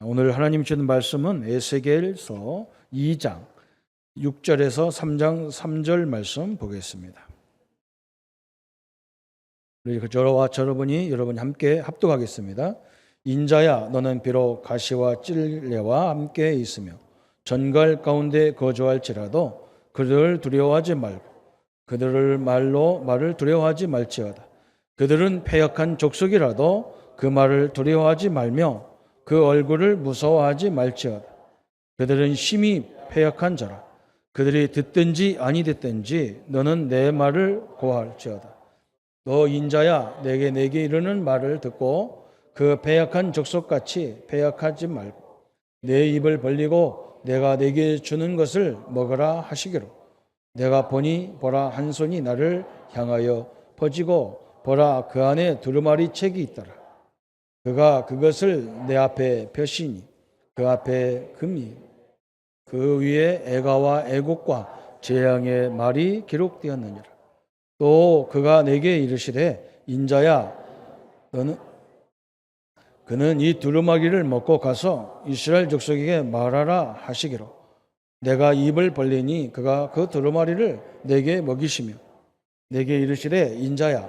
오늘 하나님 주신 말씀은 에스겔서 2장 6절에서 3장 3절 말씀 보겠습니다. 우리 저와 여러분이 함께 합독하겠습니다. 인자야, 너는 비록 가시와 찔레와 함께 있으며 전갈 가운데 거주할지라도 그들을 두려워하지 말고 그들을 말을 두려워하지 말지어다. 그들은 패역한 족속이라도 그 말을 두려워하지 말며 그 얼굴을 무서워하지 말지어다. 그들은 심히 패역한 자라. 그들이 듣든지 아니 듣든지 너는 내 말을 고할지어다. 너 인자야, 내게 이르는 말을 듣고 그 패역한 족속같이 패역하지 말고 내 입을 벌리고 내가 내게 주는 것을 먹으라 하시기로. 내가 보니 보라, 한 손이 나를 향하여 퍼지고 보라, 그 안에 두루마리 책이 있더라. 그가 그것을 내 앞에 펴시니 그 앞에 금이, 그 위에 애가와 애곡과 재앙의 말이 기록되었느니라. 또 그가 내게 이르시되 인자야, 그는 이 두루마기를 먹고 가서 이스라엘 족속에게 말하라 하시기로. 내가 입을 벌리니 그가 그 두루마리를 내게 먹이시며 내게 이르시되 인자야,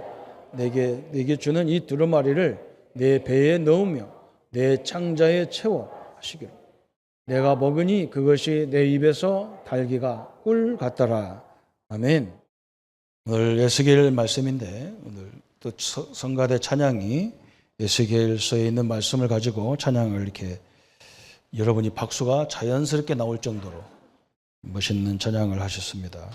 내게 주는 이 두루마리를 내 배에 넣으며 내 창자에 채워 하시기로. 내가 먹으니 그것이 내 입에서 달기가 꿀 같더라. 아멘. 오늘 에스겔 말씀인데, 오늘 또 성가대 찬양이 에스겔서에 있는 말씀을 가지고 찬양을 이렇게 여러분이 박수가 자연스럽게 나올 정도로 멋있는 찬양을 하셨습니다.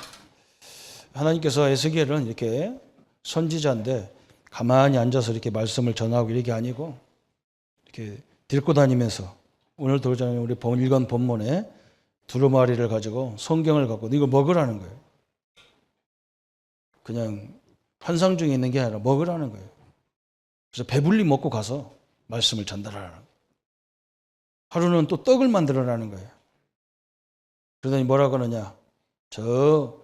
하나님께서 에스겔은 이렇게 선지자인데 가만히 앉아서 이렇게 말씀을 전하고 이게 아니고 이렇게 들고 다니면서, 오늘도 우리 읽은 본문에 두루마리를 가지고 성경을 갖고 이거 먹으라는 거예요. 그냥 환상 중에 있는 게 아니라 먹으라는 거예요. 그래서 배불리 먹고 가서 말씀을 전달하라는 거예요. 하루는 또 떡을 만들어라는 거예요. 그러더니 뭐라고 하느냐, 저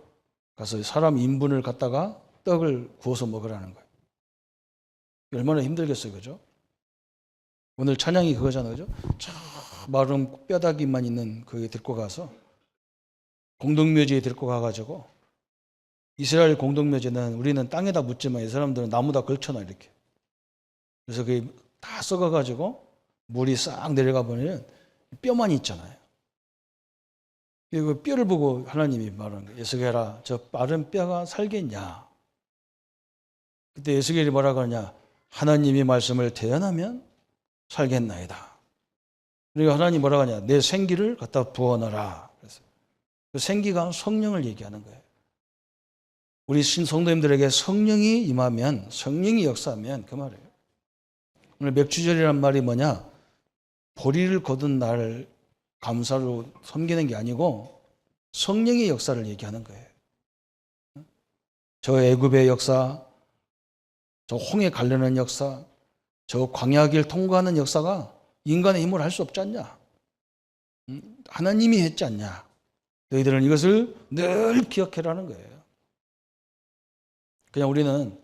가서 사람 인분을 갖다가 떡을 구워서 먹으라는 거예요. 얼마나 힘들겠어요, 그죠? 오늘 찬양이 그거잖아요, 그죠? 저 마른 뼈다귀만 있는 거기 데리고 가서 공동묘지에 데리고 가가지고, 이스라엘 공동묘지는 우리는 땅에다 묻지만 이 사람들은 나무다 걸쳐놔 이렇게. 그래서 그게 다 썩어가지고 물이 싹 내려가 보면 뼈만 있잖아요. 그 뼈를 보고 하나님이 말하는 거예요. 에스겔아, 저 마른 뼈가 살겠냐? 그때 에스겔이 뭐라고 하냐? 하나님이 말씀을 대언하면 살겠나이다. 그리고 하나님 뭐라고 하냐? 내 생기를 갖다 부어넣어라. 그래서 그 생기가 성령을 얘기하는 거예요. 우리 성도님들에게 성령이 임하면, 성령이 역사하면 그 말이에요. 오늘 맥주절이란 말이 뭐냐? 보리를 거둔 날 감사로 섬기는 게 아니고 성령의 역사를 얘기하는 거예요. 저 애굽의 역사, 저 홍해 가르는 역사, 저 광야길 통과하는 역사가 인간의 힘으로 할 수 없지 않냐? 하나님이 했지 않냐? 너희들은 이것을 늘 기억해라는 거예요. 그냥 우리는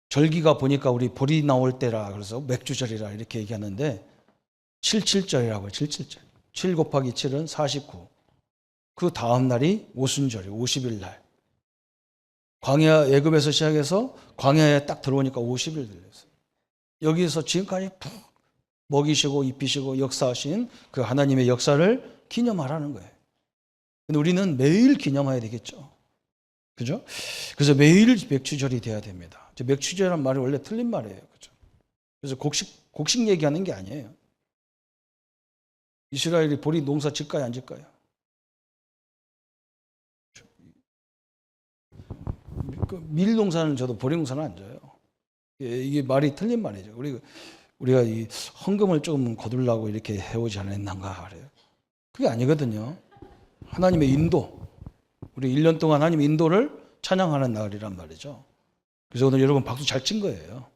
절기가 보니까 우리 보리 나올 때라 그래서 맥주절이라 이렇게 얘기하는데 77절이라고요. 77절. 7 곱하기 7은 49. 그 다음 날이 오순절이에요. 50일 날. 광야, 애굽에서 시작해서 광야에 딱 들어오니까 50일 들렸어요. 여기서 지금까지 푹 먹이시고 입히시고 역사하신 그 하나님의 역사를 기념하라는 거예요. 근데 우리는 매일 기념해야 되겠죠. 그죠? 그래서 매일 맥주절이 돼야 됩니다. 맥주절이라는 말이 원래 틀린 말이에요. 그죠? 그래서 곡식 얘기하는 게 아니에요. 이스라엘이 보리 농사 질까요, 안 질까요? 밀 농사는 저도 보리 농사는 안 져요. 이게 말이 틀린 말이죠. 우리가 이 헌금을 조금 거두려고 이렇게 해오지 않았는가 그래요. 그게 아니거든요. 하나님의 인도, 우리 1년 동안 하나님의 인도를 찬양하는 날이란 말이죠. 그래서 오늘 여러분 박수 잘 친 거예요.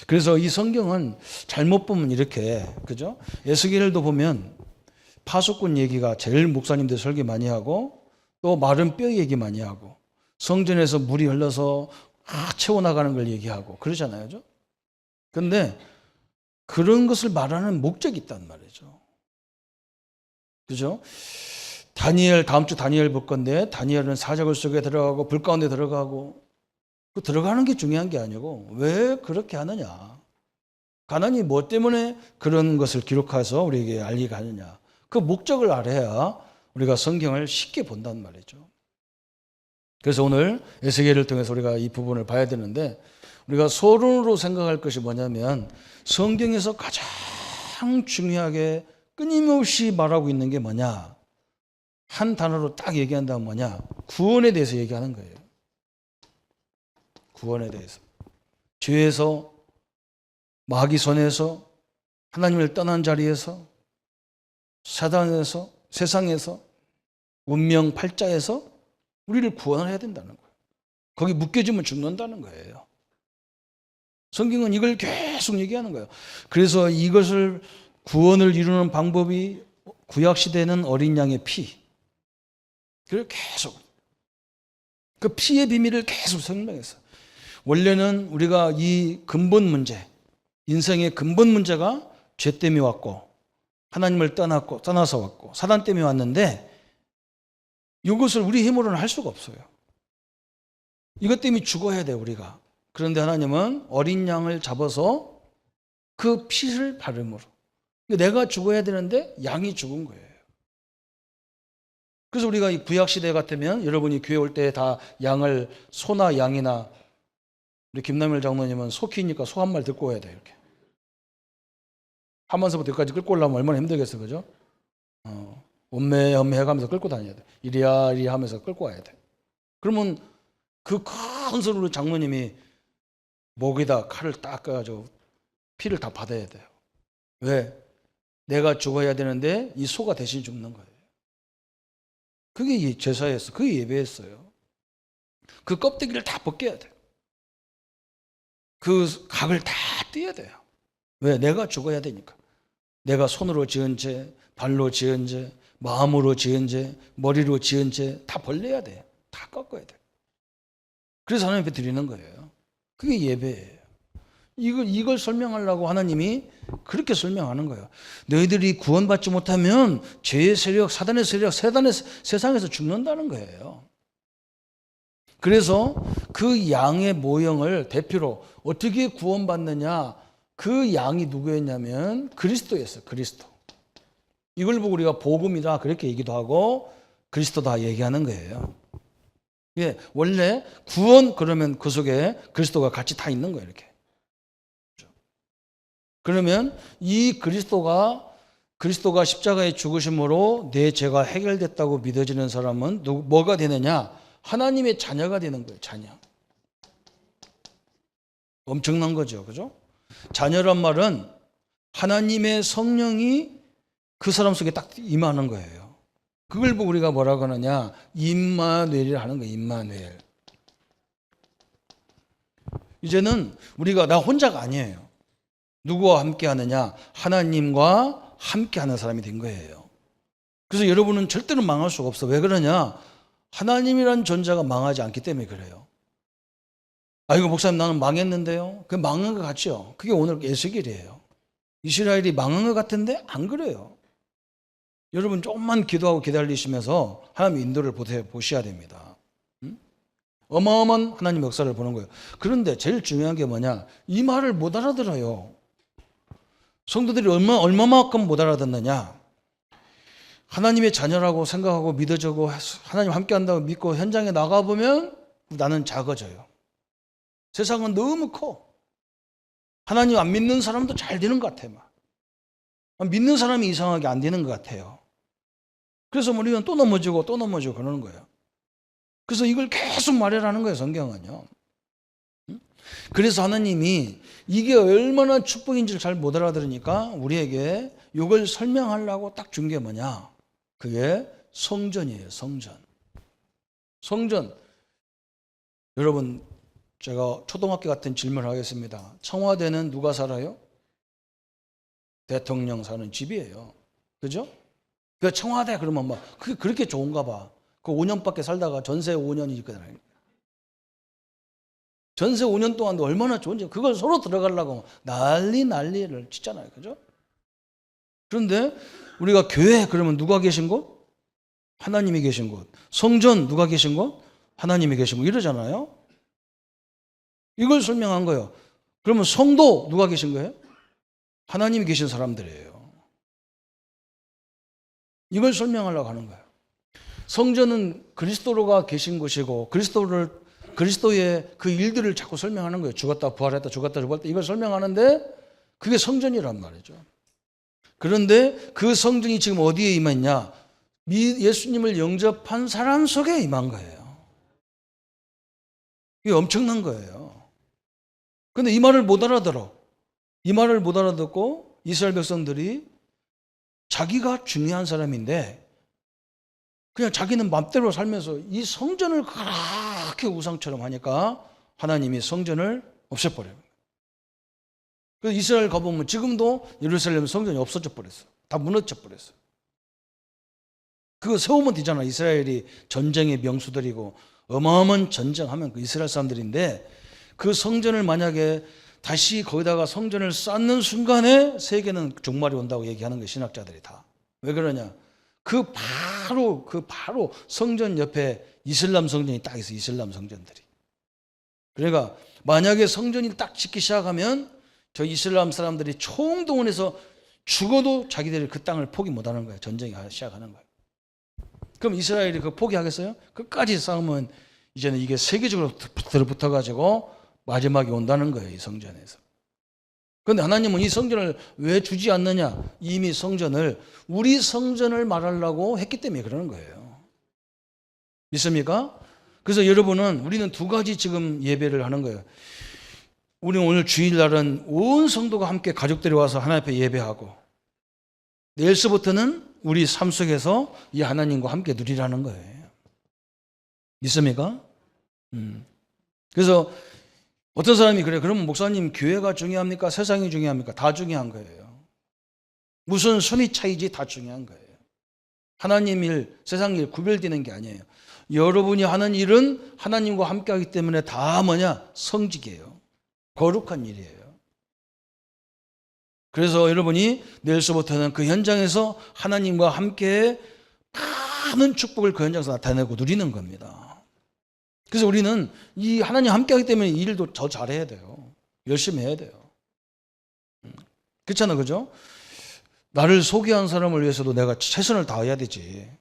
그래서 이 성경은 잘못 보면 이렇게, 그죠? 에스겔도 보면 파수꾼 얘기가 제일 목사님들 설교 많이 하고, 또 마른 뼈 얘기 많이 하고, 성전에서 물이 흘러서 채워나가는 걸 얘기하고 그러잖아요. 그죠? 근데 그런 것을 말하는 목적이 있단 말이죠. 그죠? 다음 주 다니엘 볼 건데, 다니엘은 사자굴 속에 들어가고 불 가운데 들어가고, 그 들어가는 게 중요한 게 아니고 왜 그렇게 하느냐, 하나님이 뭐 때문에 그런 것을 기록해서 우리에게 알리게 하느냐, 그 목적을 알아야 우리가 성경을 쉽게 본단 말이죠. 그래서 오늘 에스겔을 통해서 우리가 이 부분을 봐야 되는데, 우리가 서론으로 생각할 것이 뭐냐면, 성경에서 가장 중요하게 끊임없이 말하고 있는 게 뭐냐, 한 단어로 딱 얘기한다면 뭐냐, 구원에 대해서 얘기하는 거예요. 구원에 대해서. 죄에서, 마귀 손에서, 하나님을 떠난 자리에서, 사단에서, 세상에서, 운명 팔자에서 우리를 구원해야 된다는 거예요. 거기 묶여지면 죽는다는 거예요. 성경은 이걸 계속 얘기하는 거예요. 그래서 이것을, 구원을 이루는 방법이 구약시대는 어린 양의 피, 그걸 계속, 그 피의 비밀을 계속 설명했어요. 원래는 우리가 이 근본 문제, 인생의 근본 문제가 죄 때문에 왔고, 하나님을 떠나서 왔고, 사단 때문에 왔는데, 이것을 우리 힘으로는 할 수가 없어요. 이것 때문에 죽어야 돼, 우리가. 그런데 하나님은 어린 양을 잡아서 그 피를 바름으로, 내가 죽어야 되는데 양이 죽은 거예요. 그래서 우리가 이 구약시대 같으면, 여러분이 교회 올 때 다 양을, 소나 양이나, 우리 김남일 장로님은 소 키니까 소 한 마리 듣고 와야 돼, 이렇게. 하면서부터 여기까지 끌고 오려면 얼마나 힘들겠어, 그죠? 엄매 해가면서 끌고 다녀야 돼. 이리야 이리 하면서 끌고 와야 돼. 그러면 그 큰 소리로 장모님이 목에다 칼을 딱 꺼가지고 피를 다 받아야 돼요. 왜? 내가 죽어야 되는데 이 소가 대신 죽는 거예요. 그게 제사였어. 그게 예배였어요. 그 껍데기를 다 벗겨야 돼요. 그 각을 다 떼야 돼요. 왜? 내가 죽어야 되니까. 내가 손으로 지은 죄, 발로 지은 죄, 마음으로 지은 죄, 머리로 지은 죄 다 벌려야 돼. 다 꺾어야 돼. 그래서 하나님 앞에 드리는 거예요. 그게 예배예요. 이걸 설명하려고 하나님이 그렇게 설명하는 거예요. 너희들이 구원받지 못하면 죄의 세력, 사단의 세력, 세상에서 죽는다는 거예요. 그래서 그 양의 모형을 대표로 어떻게 구원받느냐, 그 양이 누구였냐면 그리스도였어요. 그리스도. 이걸 보고 우리가 복음이다 그렇게 얘기도 하고 그리스도다 얘기하는 거예요. 예, 원래 구원 그러면 그 속에 그리스도가 같이 다 있는 거예요. 이렇게. 그러면 이 그리스도가 십자가에 죽으심으로 내 죄가 해결됐다고 믿어지는 사람은 뭐가 되느냐? 하나님의 자녀가 되는 거예요. 자녀. 엄청난 거죠. 그죠? 자녀란 말은 하나님의 성령이 그 사람 속에 딱 임하는 거예요. 그걸 보고 우리가 뭐라고 하느냐? 임마누엘이라 하는 거예요. 임마누엘. 이제는 우리가 나 혼자가 아니에요. 누구와 함께 하느냐? 하나님과 함께 하는 사람이 된 거예요. 그래서 여러분은 절대로 망할 수가 없어. 왜 그러냐? 하나님이란 존재가 망하지 않기 때문에 그래요. 이거 목사님 나는 망했는데요. 그 망한 것 같죠? 그게 오늘 에스겔이에요. 이스라엘이 망한 것 같은데 안 그래요. 여러분 조금만 기도하고 기다리시면서 하나님의 인도를 보셔야 됩니다. 어마어마한 하나님 역사를 보는 거예요. 그런데 제일 중요한 게 뭐냐? 이 말을 못 알아들어요. 성도들이 얼마만큼 못 알아듣느냐? 하나님의 자녀라고 생각하고 믿어지고 하나님 함께 한다고 믿고 현장에 나가보면 나는 작아져요. 세상은 너무 커. 하나님 안 믿는 사람도 잘 되는 것 같아. 믿는 사람이 이상하게 안 되는 것 같아요. 그래서 우리는 또 넘어지고 그러는 거예요. 그래서 이걸 계속 말하라는 거예요. 성경은요. 그래서 하나님이 이게 얼마나 축복인지를 잘 못 알아들으니까 우리에게 이걸 설명하려고 딱 준 게 뭐냐? 그게 성전이에요. 성전. 여러분 제가 초등학교 같은 질문을 하겠습니다. 청와대는 누가 살아요? 대통령 사는 집이에요. 그죠? 그 청와대 그러면 그게 그렇게 좋은가 봐. 그 5년밖에 살다가 전세 5년이 있거든요. 전세 5년 동안도 얼마나 좋은지 그걸 서로 들어가려고 난리를 치잖아요. 그죠? 그런데 우리가 교회 그러면 누가 계신 곳? 하나님이 계신 곳. 성전 누가 계신 곳? 하나님이 계신 곳. 이러잖아요. 이걸 설명한 거예요. 그러면 성도 누가 계신 거예요? 하나님이 계신 사람들이에요. 이걸 설명하려고 하는 거예요. 성전은 그리스도로가 계신 곳이고 그리스도의 그 일들을 자꾸 설명하는 거예요. 죽었다 부활했다 죽었다 부활했다 이걸 설명하는데 그게 성전이란 말이죠. 그런데 그 성전이 지금 어디에 임했냐? 예수님을 영접한 사람 속에 임한 거예요. 이게 엄청난 거예요. 그런데 이 말을 못 알아들어. 이 말을 못 알아듣고 이스라엘 백성들이 자기가 중요한 사람인데 그냥 자기는 맘대로 살면서 이 성전을 그렇게 우상처럼 하니까 하나님이 성전을 없애버려요. 그래서 이스라엘 가보면 지금도 예루살렘 성전이 없어져 버렸어. 다 무너져 버렸어. 그거 세우면 되잖아. 이스라엘이 전쟁의 명수들이고 어마어마한 전쟁하면 그 이스라엘 사람들인데 그 성전을 만약에 다시 거기다가 성전을 쌓는 순간에 세계는 종말이 온다고 얘기하는 거예요. 신학자들이 다. 왜 그러냐? 그 바로 성전 옆에 이슬람 성전이 딱 있어. 이슬람 성전들이. 그러니까 만약에 성전이 딱 짓기 시작하면 저 이슬람 사람들이 총동원해서 죽어도 자기들이 그 땅을 포기 못하는 거예요. 전쟁이 시작하는 거예요. 그럼 이스라엘이 그 포기하겠어요? 끝까지 싸우면 이제는 이게 세계적으로 붙어가지고 마지막에 온다는 거예요. 이 성전에서. 그런데 하나님은 이 성전을 왜 주지 않느냐? 이미 성전을 우리 성전을 말하려고 했기 때문에 그러는 거예요. 믿습니까? 그래서 여러분은 우리는 두 가지 지금 예배를 하는 거예요. 우리는 오늘 주일날은 온 성도가 함께 가족들이 와서 하나님 앞에 예배하고 내일서부터는 우리 삶 속에서 이 하나님과 함께 누리라는 거예요. 믿습니까? 그래서 어떤 사람이 그래. 그러면 목사님 교회가 중요합니까? 세상이 중요합니까? 다 중요한 거예요. 무슨 순위 차이지 다 중요한 거예요. 하나님 일, 세상 일 구별되는 게 아니에요. 여러분이 하는 일은 하나님과 함께 하기 때문에 다 뭐냐? 성직이에요. 거룩한 일이에요. 그래서 여러분이 내일서부터는 그 현장에서 하나님과 함께 많은 축복을 그 현장에서 나타내고 누리는 겁니다. 그래서 우리는 이 하나님 함께 하기 때문에 이 일도 더 잘해야 돼요. 열심히 해야 돼요. 그렇잖아, 그죠? 나를 소개한 사람을 위해서도 내가 최선을 다해야 되지.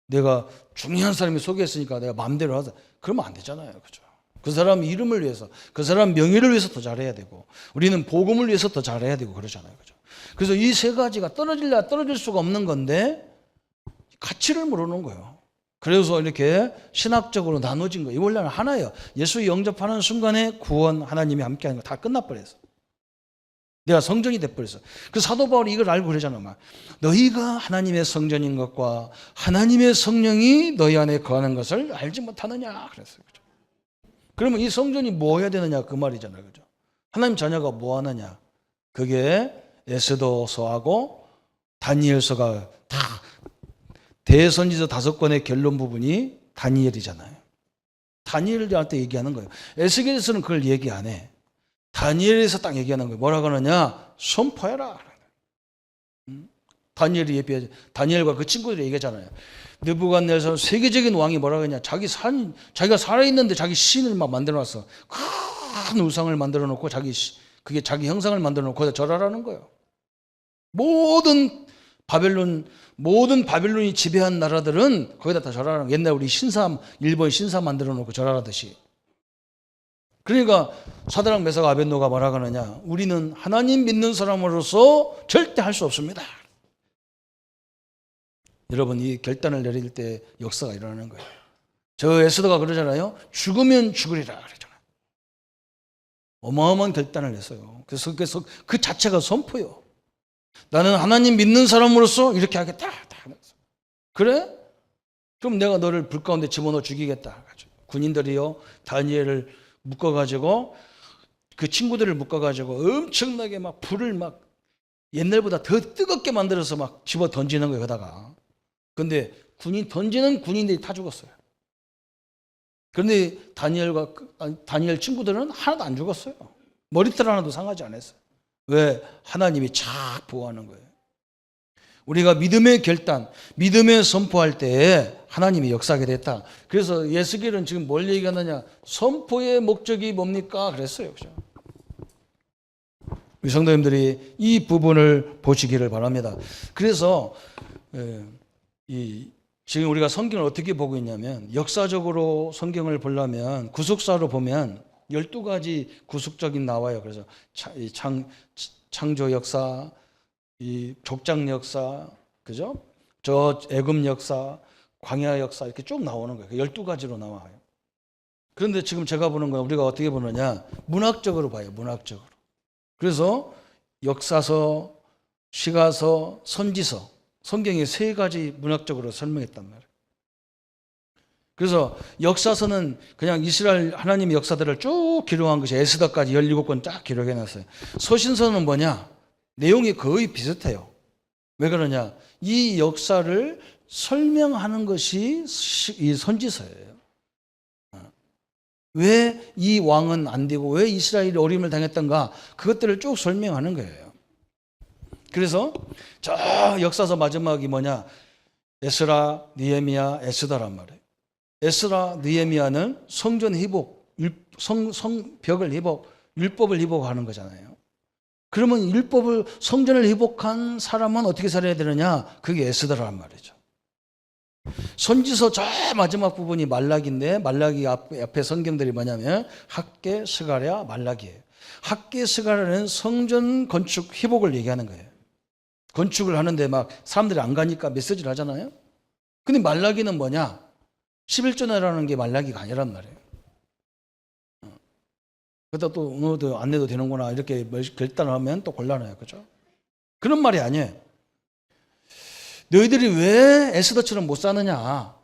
내가 중요한 사람이 소개했으니까 내가 마음대로 하자. 그러면 안 되잖아요, 그죠? 그 사람 이름을 위해서, 그 사람 명예를 위해서 더 잘해야 되고, 우리는 복음을 위해서 더 잘해야 되고 그러잖아요, 그죠? 그래서 이 세 가지가 떨어질 수가 없는 건데 가치를 모르는 거예요. 그래서 이렇게 신학적으로 나눠진 거예요. 원래는 하나예요. 예수 영접하는 순간에 구원 하나님이 함께하는 거 다 끝나버렸어. 내가 성전이 돼버렸어. 그 사도 바울이 이걸 알고 그러잖아. 막. 너희가 하나님의 성전인 것과 하나님의 성령이 너희 안에 거하는 것을 알지 못하느냐 그랬어요. 그죠? 그러면 이 성전이 뭐 해야 되느냐 그 말이잖아요. 그죠? 하나님 자녀가 뭐 하느냐. 그게 에스더서하고 다니엘서가 다 대선지서 5권의 결론 부분이 다니엘이잖아요. 다니엘한테 얘기하는 거예요. 에스겔에서는 그걸 얘기 안 해. 다니엘에서 딱 얘기하는 거예요. 뭐라고 하느냐? 선포해라. 다니엘이 예비하지. 다니엘과 그 친구들이 얘기하잖아요. 느부갓네살 세계적인 왕이 뭐라고 하냐? 자기가 살아있는데 자기 신을 막 만들어놨어. 큰 우상을 만들어놓고 그게 자기 형상을 만들어놓고 거기다 절하라는 거예요. 모든 바벨론이 지배한 나라들은 거기다 다 절하라는 거예요. 옛날 우리 일본 신사 만들어놓고 절하라듯이. 그러니까 사드락 메삭 아벳노가 뭐라고 하느냐? 우리는 하나님 믿는 사람으로서 절대 할 수 없습니다. 여러분 이 결단을 내릴 때 역사가 일어나는 거예요. 저 에스더가 그러잖아요. 죽으면 죽으리라 그러잖아요. 어마어마한 결단을 했어요. 그래서 그 자체가 선포요. 나는 하나님 믿는 사람으로서 이렇게 하겠다. 그래? 그럼 내가 너를 불 가운데 집어넣어 죽이겠다. 군인들이요 다니엘을 묶어가지고 그 친구들을 묶어가지고 엄청나게 막 불을 막 옛날보다 더 뜨겁게 만들어서 막 집어 던지는 거예요. 그러다가 근데 던지는 군인들이 다 죽었어요. 그런데 다니엘 친구들은 하나도 안 죽었어요. 머리털 하나도 상하지 않았어요. 왜? 하나님이 착 보호하는 거예요. 우리가 믿음의 결단, 믿음의 선포할 때에 하나님이 역사하게 됐다. 그래서 예수길은 지금 뭘 얘기하느냐? 선포의 목적이 뭡니까? 그랬어요. 그죠? 우리 성도님들이 이 부분을 보시기를 바랍니다. 그래서 지금 우리가 성경을 어떻게 보고 있냐면, 역사적으로 성경을 보려면 구속사로 보면 12가지 구속적인 나와요. 그래서 창조 역사, 이 족장 역사, 그죠? 저 애굽 역사, 광야 역사 이렇게 쭉 나오는 거예요. 12가지로 나와요. 그런데 지금 제가 보는 건 우리가 어떻게 보느냐? 문학적으로 봐요. 문학적으로. 그래서 역사서, 시가서, 선지서, 성경이 3가지 문학적으로 설명했단 말이에요. 그래서 역사서는 그냥 이스라엘 하나님의 역사들을 쭉 기록한 것이 에스더까지 17권 딱 기록해놨어요. 서신서는 뭐냐? 내용이 거의 비슷해요. 왜 그러냐? 이 역사를 설명하는 것이 이 선지서예요. 왜 이 왕은 안 되고 왜 이스라엘이 어림을 당했던가, 그것들을 쭉 설명하는 거예요. 그래서 저 역사서 마지막이 뭐냐? 에스라, 느헤미야, 에스더란 말이에요. 에스라, 느헤미야는 성전 회복, 성벽을 회복, 율법을 회복하는 거잖아요. 그러면 율법을, 성전을 회복한 사람은 어떻게 살아야 되느냐? 그게 에스더란 말이죠. 선지서 저 마지막 부분이 말라기인데, 말라기 앞에 성경들이 뭐냐면 학개, 스가랴, 말라기예요. 학개, 스가랴는 성전 건축 회복을 얘기하는 거예요. 건축을 하는데 막 사람들이 안 가니까 메시지를 하잖아요. 근데 말라기는 뭐냐? 11조내라는 게 말라기가 아니란 말이에요. 그러다 또 안 내도 되는구나 이렇게 결단을 하면 또 곤란해요. 그죠? 그런 말이 아니에요. 너희들이 왜 에스더처럼 못 사느냐?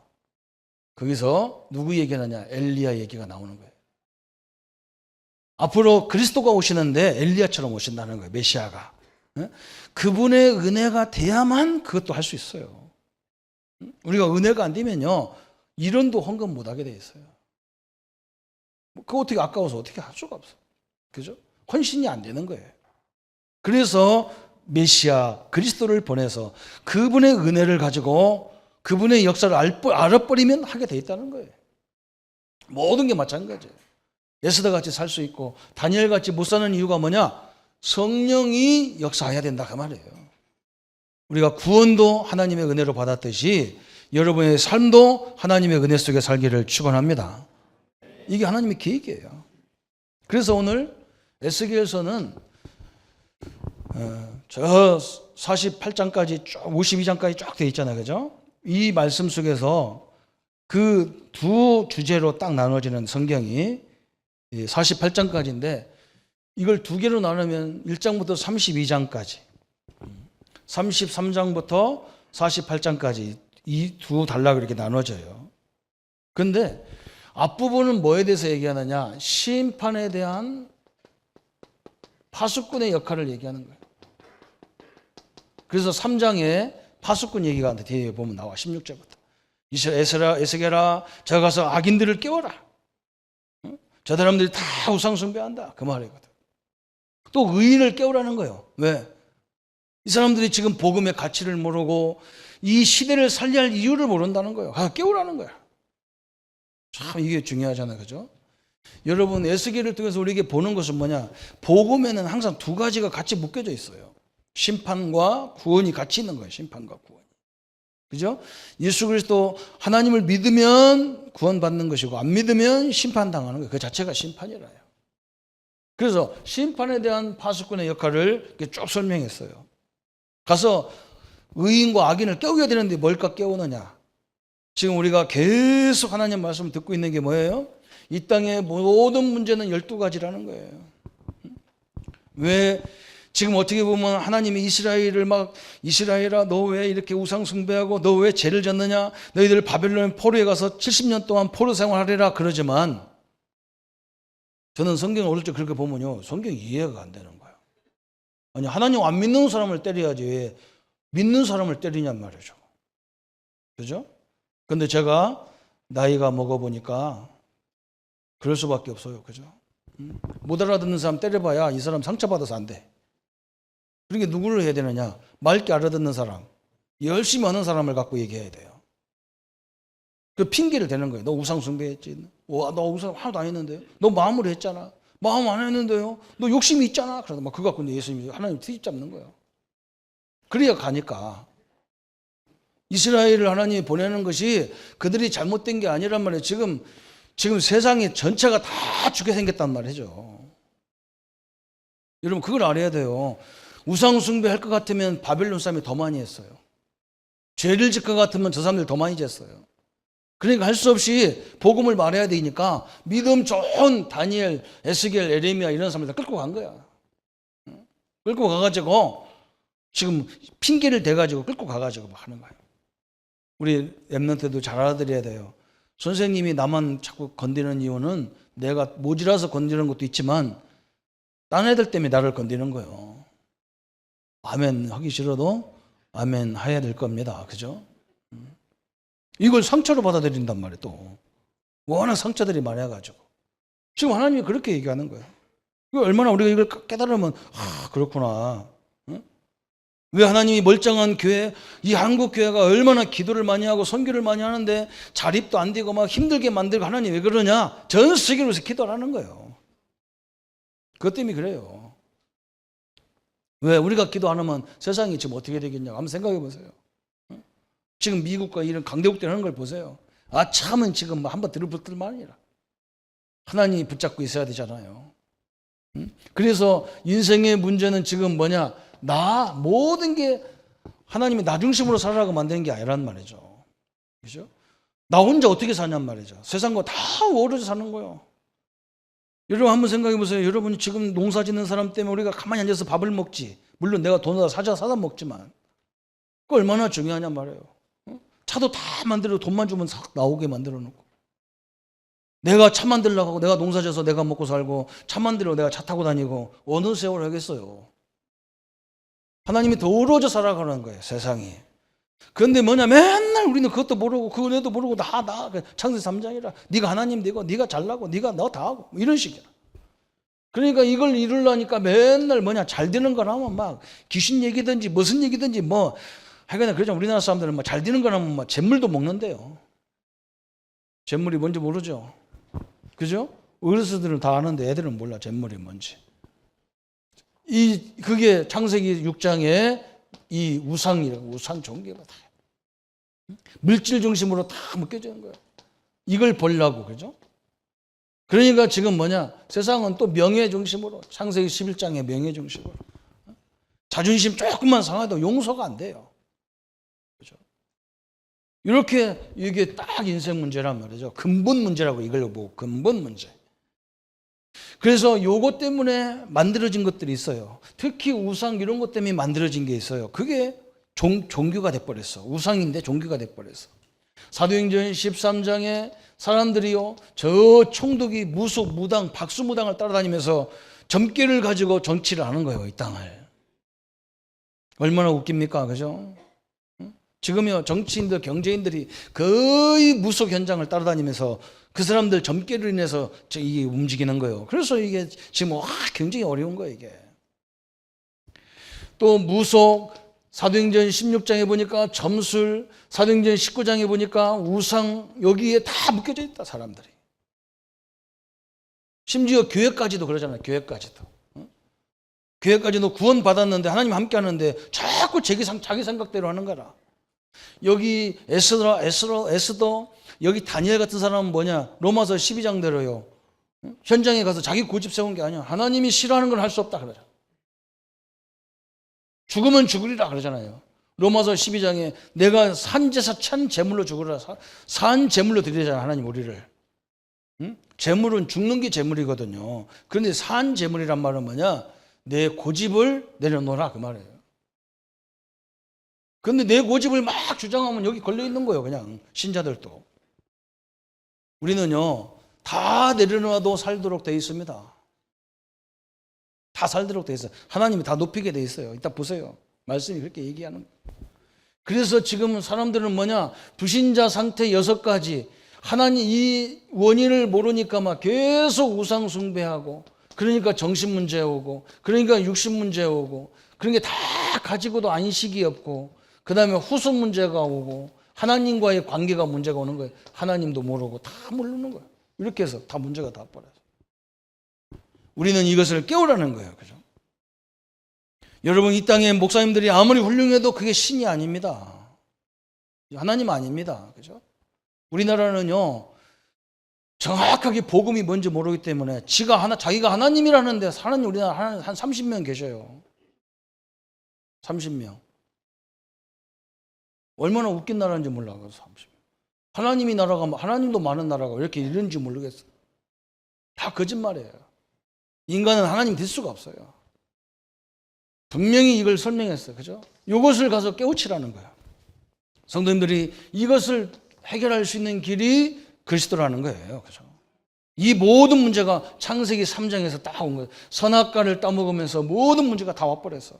거기서 누구 얘기하느냐? 엘리야 얘기가 나오는 거예요. 앞으로 그리스도가 오시는데 엘리야처럼 오신다는 거예요. 메시아가. 그분의 은혜가 돼야만 그것도 할 수 있어요. 우리가 은혜가 안 되면요, 이론도 헌금 못하게 돼 있어요. 그거 어떻게 아까워서 어떻게 할 수가 없어. 그죠? 헌신이 안 되는 거예요. 그래서 메시아 그리스도를 보내서 그분의 은혜를 가지고 그분의 역사를 알아버리면 하게 돼 있다는 거예요. 모든 게 마찬가지예요. 에스더 같이 살 수 있고 다니엘 같이 못 사는 이유가 뭐냐? 성령이 역사해야 된다 그 말이에요. 우리가 구원도 하나님의 은혜로 받았듯이 여러분의 삶도 하나님의 은혜 속에 살기를 축원합니다. 이게 하나님의 계획이에요. 그래서 오늘 에스겔서는 저 48장까지 쭉 52장까지 쫙 돼 있잖아요. 그죠? 이 말씀 속에서 그 두 주제로 딱 나눠지는 성경이 48장까지인데, 이걸 두 개로 나누면 1장부터 32장까지, 33장부터 48장까지 이 두 단락으로 이렇게 나눠져요. 그런데 앞부분은 뭐에 대해서 얘기하느냐? 심판에 대한 파수꾼의 역할을 얘기하는 거예요. 그래서 3장에 파수꾼 얘기가 뒤에 보면 나와. 16절부터 에스겔아 저 가서 악인들을 깨워라. 저 사람들이 다 우상 숭배한다 그 말이거든. 또 의인을 깨우라는 거예요. 왜? 이 사람들이 지금 복음의 가치를 모르고 이 시대를 살려야 할 이유를 모른다는 거예요. 가서 깨우라는 거야. 참 이게 중요하잖아요. 그죠? 여러분, 에스겔을 통해서 우리에게 보는 것은 뭐냐? 복음에는 항상 두 가지가 같이 묶여져 있어요. 심판과 구원이 같이 있는 거예요. 심판과 구원이. 그죠? 예수 그리스도 하나님을 믿으면 구원받는 것이고 안 믿으면 심판당하는 거예요. 그 자체가 심판이라요. 그래서 심판에 대한 파수꾼의 역할을 쭉 설명했어요. 가서 의인과 악인을 깨우게 되는데 뭘까 깨우느냐? 지금 우리가 계속 하나님 말씀을 듣고 있는 게 뭐예요? 이 땅의 모든 문제는 12가지라는 거예요. 왜? 지금 어떻게 보면 하나님이 이스라엘아 너 왜 이렇게 우상 숭배하고 너 왜 죄를 졌느냐? 너희들 바벨론 포로에 가서 70년 동안 포로 생활하리라 그러지만, 저는 성경을 어릴 때 그렇게 보면요, 성경이 이해가 안 되는 거예요. 아니, 하나님 안 믿는 사람을 때려야지 왜 믿는 사람을 때리냔 말이죠. 그죠? 근데 제가 나이가 먹어보니까 그럴 수밖에 없어요. 그죠? 못 알아듣는 사람 때려봐야 이 사람 상처받아서 안 돼. 그러니까 누구를 해야 되느냐? 맑게 알아듣는 사람, 열심히 하는 사람을 갖고 얘기해야 돼요. 그 핑계를 대는 거예요. 너 우상 숭배했지. 너 우상 하나도 안 했는데요. 너 마음으로 했잖아. 마음 안 했는데요. 너 욕심이 있잖아. 그래서 막 그거 갖고 예수님이 하나님 트집 잡는 거예요. 그래야 가니까. 이스라엘을 하나님이 보내는 것이 그들이 잘못된 게 아니란 말이에요. 지금 세상이 전체가 다 죽게 생겼단 말이죠. 여러분 그걸 알아야 돼요. 우상 숭배할 것 같으면 바벨론 사람이 더 많이 했어요. 죄를 짓 것 같으면 저 사람들 더 많이 졌어요. 그러니까 할 수 없이 복음을 말해야 되니까 믿음 좋은 다니엘, 에스겔, 에레미야 이런 사람들 다 끌고 간 거야. 끌고 가가지고 지금 핑계를 대가지고 끌고 가가지고 막 하는 거예요. 우리 랩런트도 잘 알아들어야 돼요. 선생님이 나만 자꾸 건드리는 이유는 내가 모질라서 건드리는 것도 있지만 딴 애들 때문에 나를 건드리는 거예요. 아멘 하기 싫어도 아멘 해야 될 겁니다. 그죠? 이걸 상처로 받아들인단 말이에요. 또 워낙 상처들이 많아가지고 지금 하나님이 그렇게 얘기하는 거예요. 얼마나 우리가 이걸 깨달으면 그렇구나. 왜 하나님이 멀쩡한 교회, 이 한국 교회가 얼마나 기도를 많이 하고 선교를 많이 하는데 자립도 안 되고 막 힘들게 만들고 하나님 왜 그러냐? 전 세계로 기도를 하는 거예요. 그것 때문에 그래요. 왜 우리가 기도 안 하면 세상이 지금 어떻게 되겠냐고 한번 생각해 보세요. 지금 미국과 이런 강대국들 하는 걸 보세요. 참은 지금 한번 들어볼 만이라. 하나님이 붙잡고 있어야 되잖아요. 그래서 인생의 문제는 지금 뭐냐? 모든 게 하나님이 나 중심으로 살아라고 만드는 게 아니란 말이죠. 그죠? 나 혼자 어떻게 사냔 말이죠. 세상과 다 어우러져 사는 거예요. 여러분 한번 생각해 보세요. 여러분이 지금 농사 짓는 사람 때문에 우리가 가만히 앉아서 밥을 먹지. 물론 내가 돈을 사다 먹지만 그거 얼마나 중요하냔 말이에요. 차도 다 만들어 돈만 주면 싹 나오게 만들어 놓고 내가 차 만들려고 하고 내가 농사 져서 내가 먹고 살고 차 만들어 내가 차 타고 다니고 어느 세월 하겠어요. 하나님이 더 어우러져 살아가는 거예요. 세상이. 그런데 뭐냐 맨날 우리는 그것도 모르고 그거도 모르고 창세기 3장이라 네가 하나님 되고 네가 잘나고 네가 너 다 하고 이런 식이야. 그러니까 이걸 이루려니까 맨날 뭐냐 잘 되는 거라면 막 귀신 얘기든지 무슨 얘기든지 뭐 하여간 그러잖아. 우리나라 사람들은 뭐 잘 되는 거라면 뭐 잿물도 먹는데요. 잿물이 뭔지 모르죠. 그죠? 어르신들은 다 아는데 애들은 몰라 잿물이 뭔지. 그게 창세기 6장에 이 우상이라고 우상 종교가 다 물질 중심으로 다 묶여지는 거예요. 이걸 보려고 그죠? 그러니까 지금 뭐냐 세상은 또 명예 중심으로 창세기 11장의 명예 중심으로 자존심 조금만 상해도 용서가 안 돼요. 그죠? 이렇게 이게 딱 인생 문제란 말이죠. 근본 문제라고 이걸 보고 근본 문제. 그래서 요것 때문에 만들어진 것들이 있어요. 특히 우상 이런 것 때문에 만들어진 게 있어요. 그게 종교가 돼버렸어. 우상인데 종교가 돼버렸어. 사도행전 13장에 사람들이요 저 총독이 무속, 무당, 박수무당을 따라다니면서 점괘를 가지고 정치를 하는 거예요. 이 땅을. 얼마나 웃깁니까? 그죠? 지금요 정치인들, 경제인들이 거의 무속 현장을 따라다니면서 그 사람들 점괘로 인해서 이게 움직이는 거예요. 그래서 이게 지금 굉장히 어려운 거예요. 이게 또 무속 사도행전 16장에 보니까 점술, 사도행전 19장에 보니까 우상 여기에 다 묶여져 있다 사람들이. 심지어 교회까지도 그러잖아요. 교회까지도 구원 받았는데 하나님 함께 하는데 자꾸 자기 생각대로 하는 거라. 여기 에스더 여기 다니엘 같은 사람은 뭐냐 로마서 12장대로요 현장에 가서 자기 고집 세운 게 아니야. 하나님이 싫어하는 건 할 수 없다 그러죠. 죽으면 죽으리라 그러잖아요. 로마서 12장에 내가 산제사 천 제물로 죽으라. 산 제물로 드리잖아요. 하나님 우리를. 제물은 죽는 게 제물이거든요. 그런데 산 제물이란 말은 뭐냐 내 고집을 내려놓으라 그 말이에요. 그런데 내 고집을 막 주장하면 여기 걸려 있는 거예요. 그냥 신자들도. 우리는요 다 내려놔도 살도록 돼 있습니다. 다 살도록 돼 있어요. 하나님이 다 높이게 돼 있어요. 이따 보세요. 말씀이 그렇게 얘기하는 거예요. 그래서 지금 사람들은 뭐냐 불신자 상태 6가지 하나님 이 원인을 모르니까 막 계속 우상 숭배하고, 그러니까 정신 문제 오고, 그러니까 육신 문제 오고, 그런 게 다 가지고도 안식이 없고, 그 다음에 후손 문제가 오고, 하나님과의 관계가 문제가 오는 거예요. 하나님도 모르고 다 모르는 거예요. 이렇게 해서 다 문제가 다 벌어요. 우리는 이것을 깨우라는 거예요. 그죠? 여러분, 이 땅에 목사님들이 아무리 훌륭해도 그게 신이 아닙니다. 하나님 아닙니다. 그죠? 우리나라는요, 정확하게 복음이 뭔지 모르기 때문에 자기가 하나님이라는데 하나님 우리나라 한 30명 계셔요. 30명. 얼마나 웃긴 나라인지 몰라. 30명. 하나님이 나라가, 하나님도 많은 나라가 왜 이렇게 이런지 모르겠어. 다 거짓말이에요. 인간은 하나님 될 수가 없어요. 분명히 이걸 설명했어요. 그죠? 이것을 가서 깨우치라는 거예요. 성도님들이 이것을 해결할 수 있는 길이 그리스도라는 거예요. 그죠? 이 모든 문제가 창세기 3장에서 딱 온 거예요. 선악과를 따먹으면서 모든 문제가 다 와버렸어.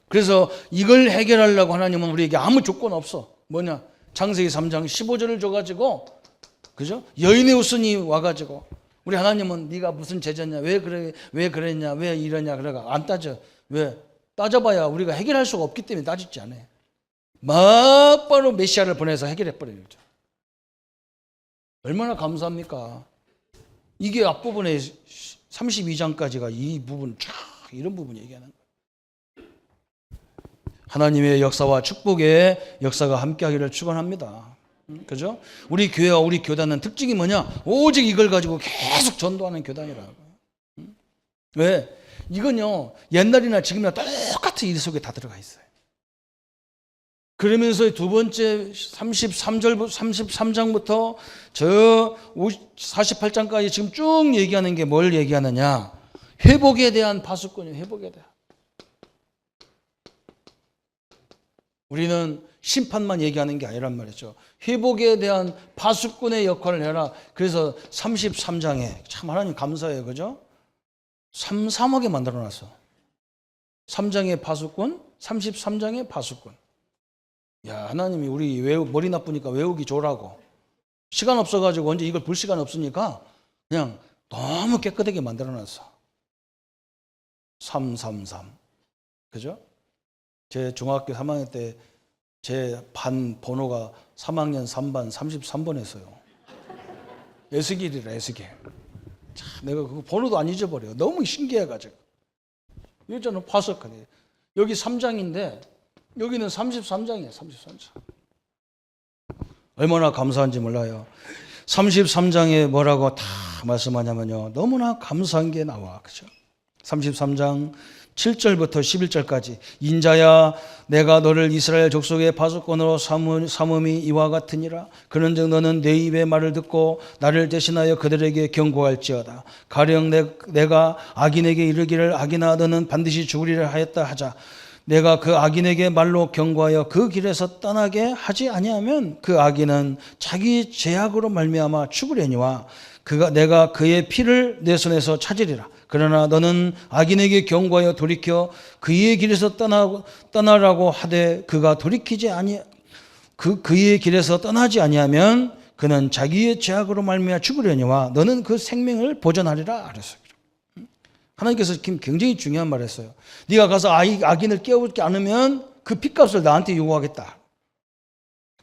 그래서 이걸 해결하려고 하나님은 우리에게 아무 조건 없어. 뭐냐? 창세기 3장 15절을 줘가지고, 그죠? 여인의 후손이 와가지고, 우리 하나님은 네가 무슨 죄졌냐? 왜 그랬냐? 왜 이러냐? 그래가 안 따져. 왜? 따져봐야 우리가 해결할 수가 없기 때문에 따지지 않아요. 막바로 메시아를 보내서 해결해버려요. 얼마나 감사합니까? 이게 앞부분에 32장까지가 이 부분, 쫙 이런 부분 얘기하는 거예요. 하나님의 역사와 축복의 역사가 함께하기를 축원합니다. 그죠? 우리 교회와 우리 교단은 특징이 뭐냐? 오직 이걸 가지고 계속 전도하는 교단이라고. 왜? 이건요, 옛날이나 지금이나 똑같은 일 속에 다 들어가 있어요. 그러면서 두 번째 33장부터 저 48장까지 지금 쭉 얘기하는 게 뭘 얘기하느냐? 회복에 대한 파수꾼이에요. 회복에 대한. 우리는 심판만 얘기하는 게 아니란 말이죠. 회복에 대한 파수꾼의 역할을 해라. 그래서 33장에 참 하나님 감사해요. 그죠? 삼삼하게 만들어놨어. 3장의 파수꾼, 33장의 파수꾼. 야, 하나님이 우리 머리 나쁘니까 외우기 좋으라고. 시간 없어가지고 언제 이걸 볼 시간 없으니까 그냥 너무 깨끗하게 만들어놨어. 333. 그죠? 제 중학교 3학년 때 제 반 번호가 3학년 3반 33번이었어요. 에스겔이라, 에스겔. 참, 내가 그 번호도 안 잊어버려요. 너무 신기해가지고. 여기는 파석하네. 여기 3장인데 여기는 33장이에요. 33장. 얼마나 감사한지 몰라요. 33장에 뭐라고 다 말씀하냐면요, 너무나 감사한 게 나와. 그죠? 33장 7절부터 11절까지 인자야 내가 너를 이스라엘 족속의 파수꾼으로 삼음이 이와 같으니라. 그런즉 너는 내 입의 말을 듣고 나를 대신하여 그들에게 경고할지어다. 가령 내가 악인에게 이르기를 악인아 너는 반드시 죽으리라 하였다 하자. 내가 그 악인에게 말로 경고하여 그 길에서 떠나게 하지 아니하면 그 악인은 자기 죄악으로 말미암아 죽으려니와 내가 그의 피를 내 손에서 찾으리라. 그러나 너는 악인에게 경고하여 돌이켜 그의 길에서 떠나라고 하되 그가 돌이키지 그의 길에서 떠나지 아니하면 그는 자기의 죄악으로 말미암아 죽으려니와 너는 그 생명을 보존하리라 그랬어요. 하나님께서 굉장히 중요한 말을 했어요. 네가 가서 악인을 깨우지 않으면 그 핏값을 나한테 요구하겠다.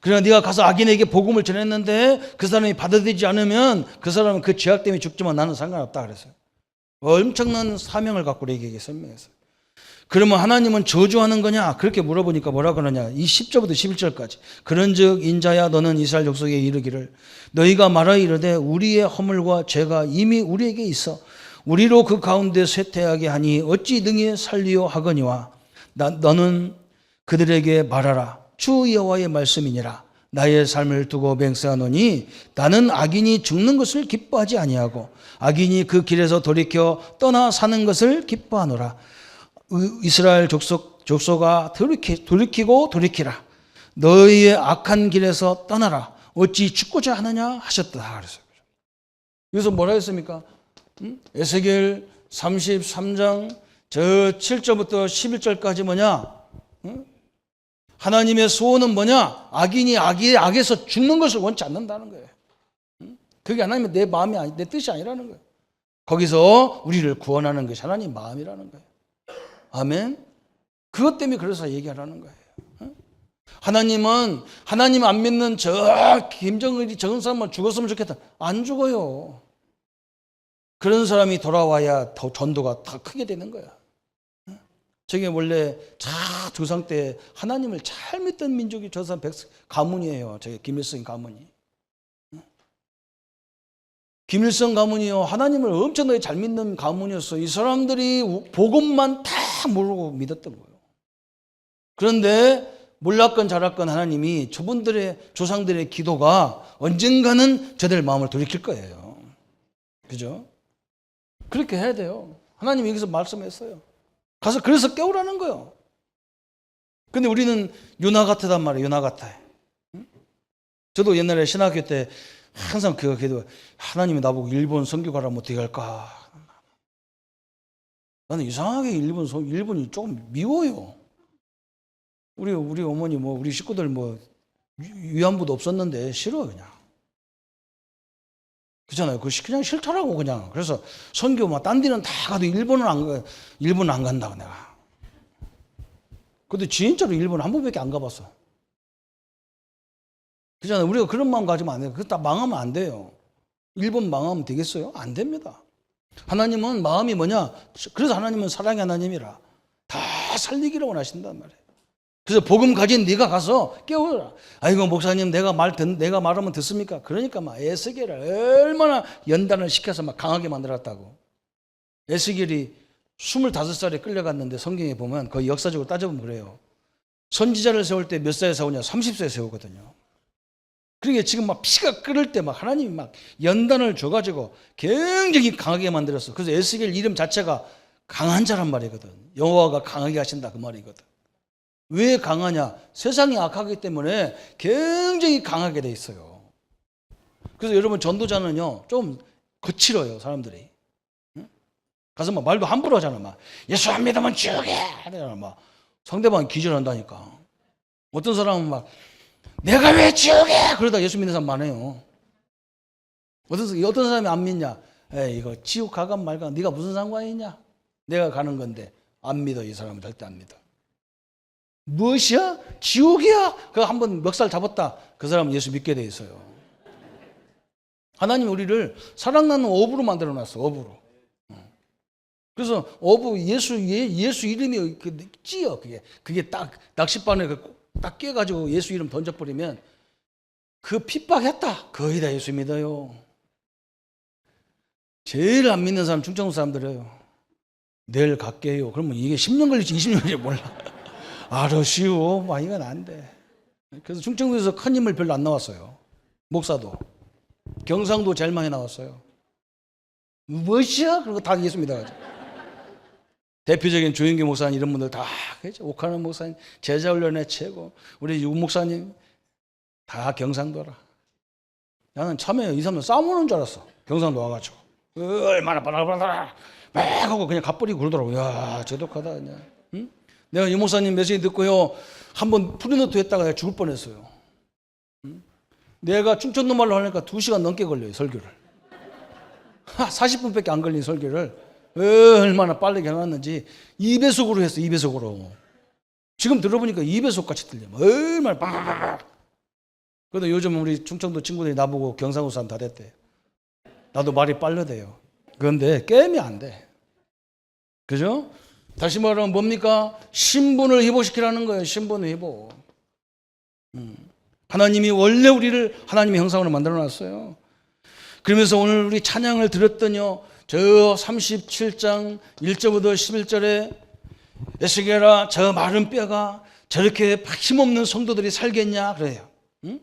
그러나 네가 가서 악인에게 복음을 전했는데 그 사람이 받아들이지 않으면 그 사람은 그 죄악 때문에 죽지만 나는 상관없다 그랬어요. 엄청난 사명을 갖고 우리에게 설명했어요. 그러면 하나님은 저주하는 거냐? 그렇게 물어보니까 뭐라 그러냐? 이 10절부터 11절까지. 그런즉 인자야 너는 이스라엘 족속에 이르기를 너희가 말하여 이르되 우리의 허물과 죄가 이미 우리에게 있어 우리로 그 가운데 쇠퇴하게 하니 어찌 능히 살리요 하거니와 너는 그들에게 말하라. 주 여호와의 말씀이니라. 나의 삶을 두고 맹세하노니 나는 악인이 죽는 것을 기뻐하지 아니하고 악인이 그 길에서 돌이켜 떠나 사는 것을 기뻐하노라. 이스라엘 족속아 돌이키고 돌이키라. 너희의 악한 길에서 떠나라. 어찌 죽고자 하느냐 하셨다. 그래서 뭐라 했습니까? 에스겔 33장 저 7절부터 11절까지 뭐냐? 하나님의 소원은 뭐냐? 악인이 악에서 죽는 것을 원치 않는다는 거예요. 그게 하나님의 내 마음이 내 뜻이 아니라는 거예요. 거기서 우리를 구원하는 것이 하나님 마음이라는 거예요. 아멘. 그것 때문에 그래서 얘기하라는 거예요. 하나님은 하나님 안 믿는 저 김정일이 저런 사람만 죽었으면 좋겠다. 안 죽어요. 그런 사람이 돌아와야 더 전도가 더 크게 되는 거야. 저게 원래 조상 때 하나님을 잘 믿던 민족이 저 사람 가문이에요. 저게 김일성 가문이. 김일성 가문이요, 하나님을 엄청나게 잘 믿는 가문이었어. 이 사람들이 복음만 다 모르고 믿었던 거예요. 그런데 몰랐건 잘았건 하나님이 저분들의 조상들의 기도가 언젠가는 저들 마음을 돌이킬 거예요. 그죠? 그렇게 해야 돼요. 하나님이 여기서 말씀했어요. 가서 그래서 깨우라는 거예요. 근데 우리는 요나 같단 말이에요. 요나 같아. 저도 옛날에 신학교 때 항상 그래도 하나님이 나보고 일본 선교 가라면 어떻게 할까? 나는 이상하게 일본이 조금 미워요. 우리 어머니 우리 식구들 위안부도 없었는데 싫어 그냥. 그렇잖아요. 그냥 싫더라고 그냥. 그래서 선교 딴 데는 다 가도 일본은 안 간다고 내가. 근데 진짜로 일본 한 번밖에 안 가봤어. 그렇잖아요. 우리가 그런 마음 가지면 안 돼요. 그거 다 망하면 안 돼요. 일본 망하면 되겠어요? 안 됩니다. 하나님은 마음이 뭐냐? 그래서 하나님은 사랑의 하나님이라 다 살리기를 원하신단 말이에요. 그래서 복음 가진 네가 가서 깨워라. 아이고 목사님 내가 말하면 듣습니까? 그러니까 에스겔을 얼마나 연단을 시켜서 강하게 만들었다고. 에스겔이 25살에 끌려갔는데 성경에 보면 거의 역사적으로 따져보면 그래요. 선지자를 세울 때 몇 살에 세우냐? 30세에 세우거든요. 그러니까 지금 피가 끓을 때 하나님이 연단을 줘가지고 굉장히 강하게 만들었어. 그래서 에스겔 이름 자체가 강한 자란 말이거든. 여호와가 강하게 하신다 그 말이거든. 왜 강하냐? 세상이 악하기 때문에 굉장히 강하게 돼 있어요. 그래서 여러분 전도자는요 좀 거칠어요 사람들이. 가서 말도 함부로 하잖아. 예수 안 믿으면 죽여 하잖아. 상대방이 기절한다니까. 어떤 사람은 내가 왜 지옥에 그러다 예수 믿는 사람 많아요. 어떤 사람이 안 믿냐? 에이 이거 지옥 가간 말간 네가 무슨 상관이 있냐? 내가 가는 건데 안 믿어. 이 사람은 절대 안 믿어. 무엇이야? 지옥이야? 그거 한번 멱살 잡았다. 그 사람은 예수 믿게 돼 있어요. 하나님이 우리를 사랑나는 어부로 만들어놨어. 어부로. 그래서 어부 예수 이름이 찌어. 그게 딱 낚싯바늘 딱 깨가지고 예수 이름 던져버리면 그 핍박했다. 거의 다 예수 믿어요. 제일 안 믿는 사람 충청도 사람들이에요. 내일 갈게요. 그러면 이게 10년 걸릴지 20년 걸릴지 몰라. 알으시오. 이건 안 돼. 그래서 충청도에서 큰 인물 별로 안 나왔어요. 목사도. 경상도 제일 많이 나왔어요. 무엇이야? 그리고 다 예수 믿어가지고. 대표적인 조인규 목사님 이런 분들 다 그렇죠. 옥하는 목사님, 제자훈련의 최고. 우리 유 목사님 다 경상도라. 나는 처음에 이 사람들 싸움 오는 줄 알았어. 경상도 와가지고. 얼마나 바라바라 막 하고 그냥 갓버리고 그러더라고. 이야 제독하다 그냥. 응? 내가 유 목사님 메시지 듣고요. 한번 프리노트 했다가 내가 죽을 뻔했어요. 응? 내가 충청도 말로 하니까 2시간 넘게 걸려요 설교를. 40분밖에 안 걸린 설교를 얼마나 빨리 해놨는지 2배속으로 했어. 2배속으로. 지금 들어보니까 2배속 같이 들려. 얼마나 빠바바바. 그래도 요즘 우리 충청도 친구들이 나보고 경상도 사람 다 됐대. 나도 말이 빨라대요. 그런데 게임이 안 돼. 그죠? 다시 말하면 뭡니까? 신분을 회복시키라는 거예요. 신분을 회복. 하나님이 원래 우리를 하나님의 형상으로 만들어놨어요. 그러면서 오늘 우리 찬양을 들었더니요. 저 37장 1절부터 11절에 에스겔아 저 마른 뼈가 저렇게 힘없는 성도들이 살겠냐 그래요. 응?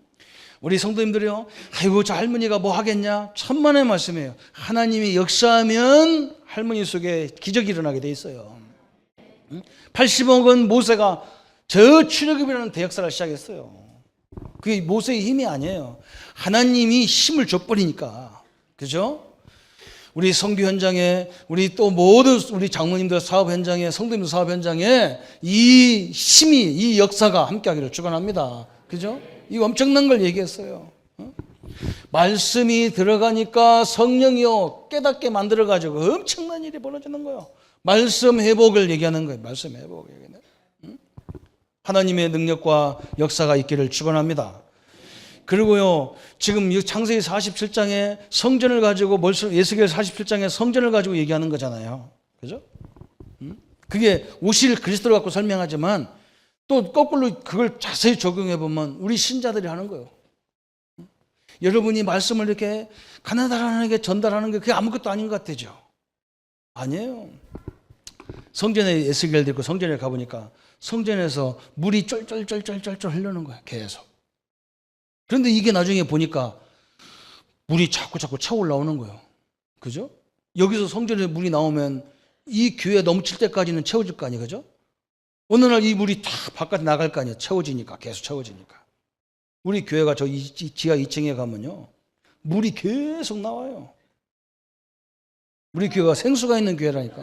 우리 성도님들이요. 아이고 저 할머니가 뭐 하겠냐. 천만의 말씀이에요. 하나님이 역사하면 할머니 속에 기적이 일어나게 돼 있어요. 80억은 모세가 저 출애굽이라는 대역사를 시작했어요. 그게 모세의 힘이 아니에요. 하나님이 힘을 줘버리니까. 그죠? 우리 선교 현장에, 우리 또 모든 우리 장로님들 사업 현장에, 성도님들 사업 현장에 이 힘이, 이 역사가 함께하기를 축원합니다. 그죠? 이거 엄청난 걸 얘기했어요. 말씀이 들어가니까 성령이요 깨닫게 만들어가지고 엄청난 일이 벌어지는 거예요. 말씀 회복을 얘기하는 거예요. 말씀 회복 얘기는. 하나님의 능력과 역사가 있기를 축원합니다. 그리고요, 지금 이 창세기 47장에 성전을 가지고, 예수겔 47장에 성전을 가지고 얘기하는 거잖아요. 그죠? 그게 오실 그리스도를 갖고 설명하지만 또 거꾸로 그걸 자세히 적용해 보면 우리 신자들이 하는 거예요. 여러분이 말씀을 이렇게 가나다라하게 전달하는 게 그게 아무것도 아닌 것 같죠? 아니에요. 성전에 에스겔 듣고 성전에 가보니까 성전에서 물이 쫄쫄쫄쫄쫄쫄 흐르는 거야, 계속. 그런데 이게 나중에 보니까 물이 자꾸 차올라오는 거예요. 그죠? 여기서 성전에 물이 나오면 이 교회 넘칠 때까지는 채워질 거 아니에요, 그죠? 어느 날 이 물이 다 바깥에 나갈 거 아니에요. 채워지니까, 계속 채워지니까. 우리 교회가 저 지하 2층에 가면요, 물이 계속 나와요. 우리 교회가 생수가 있는 교회라니까.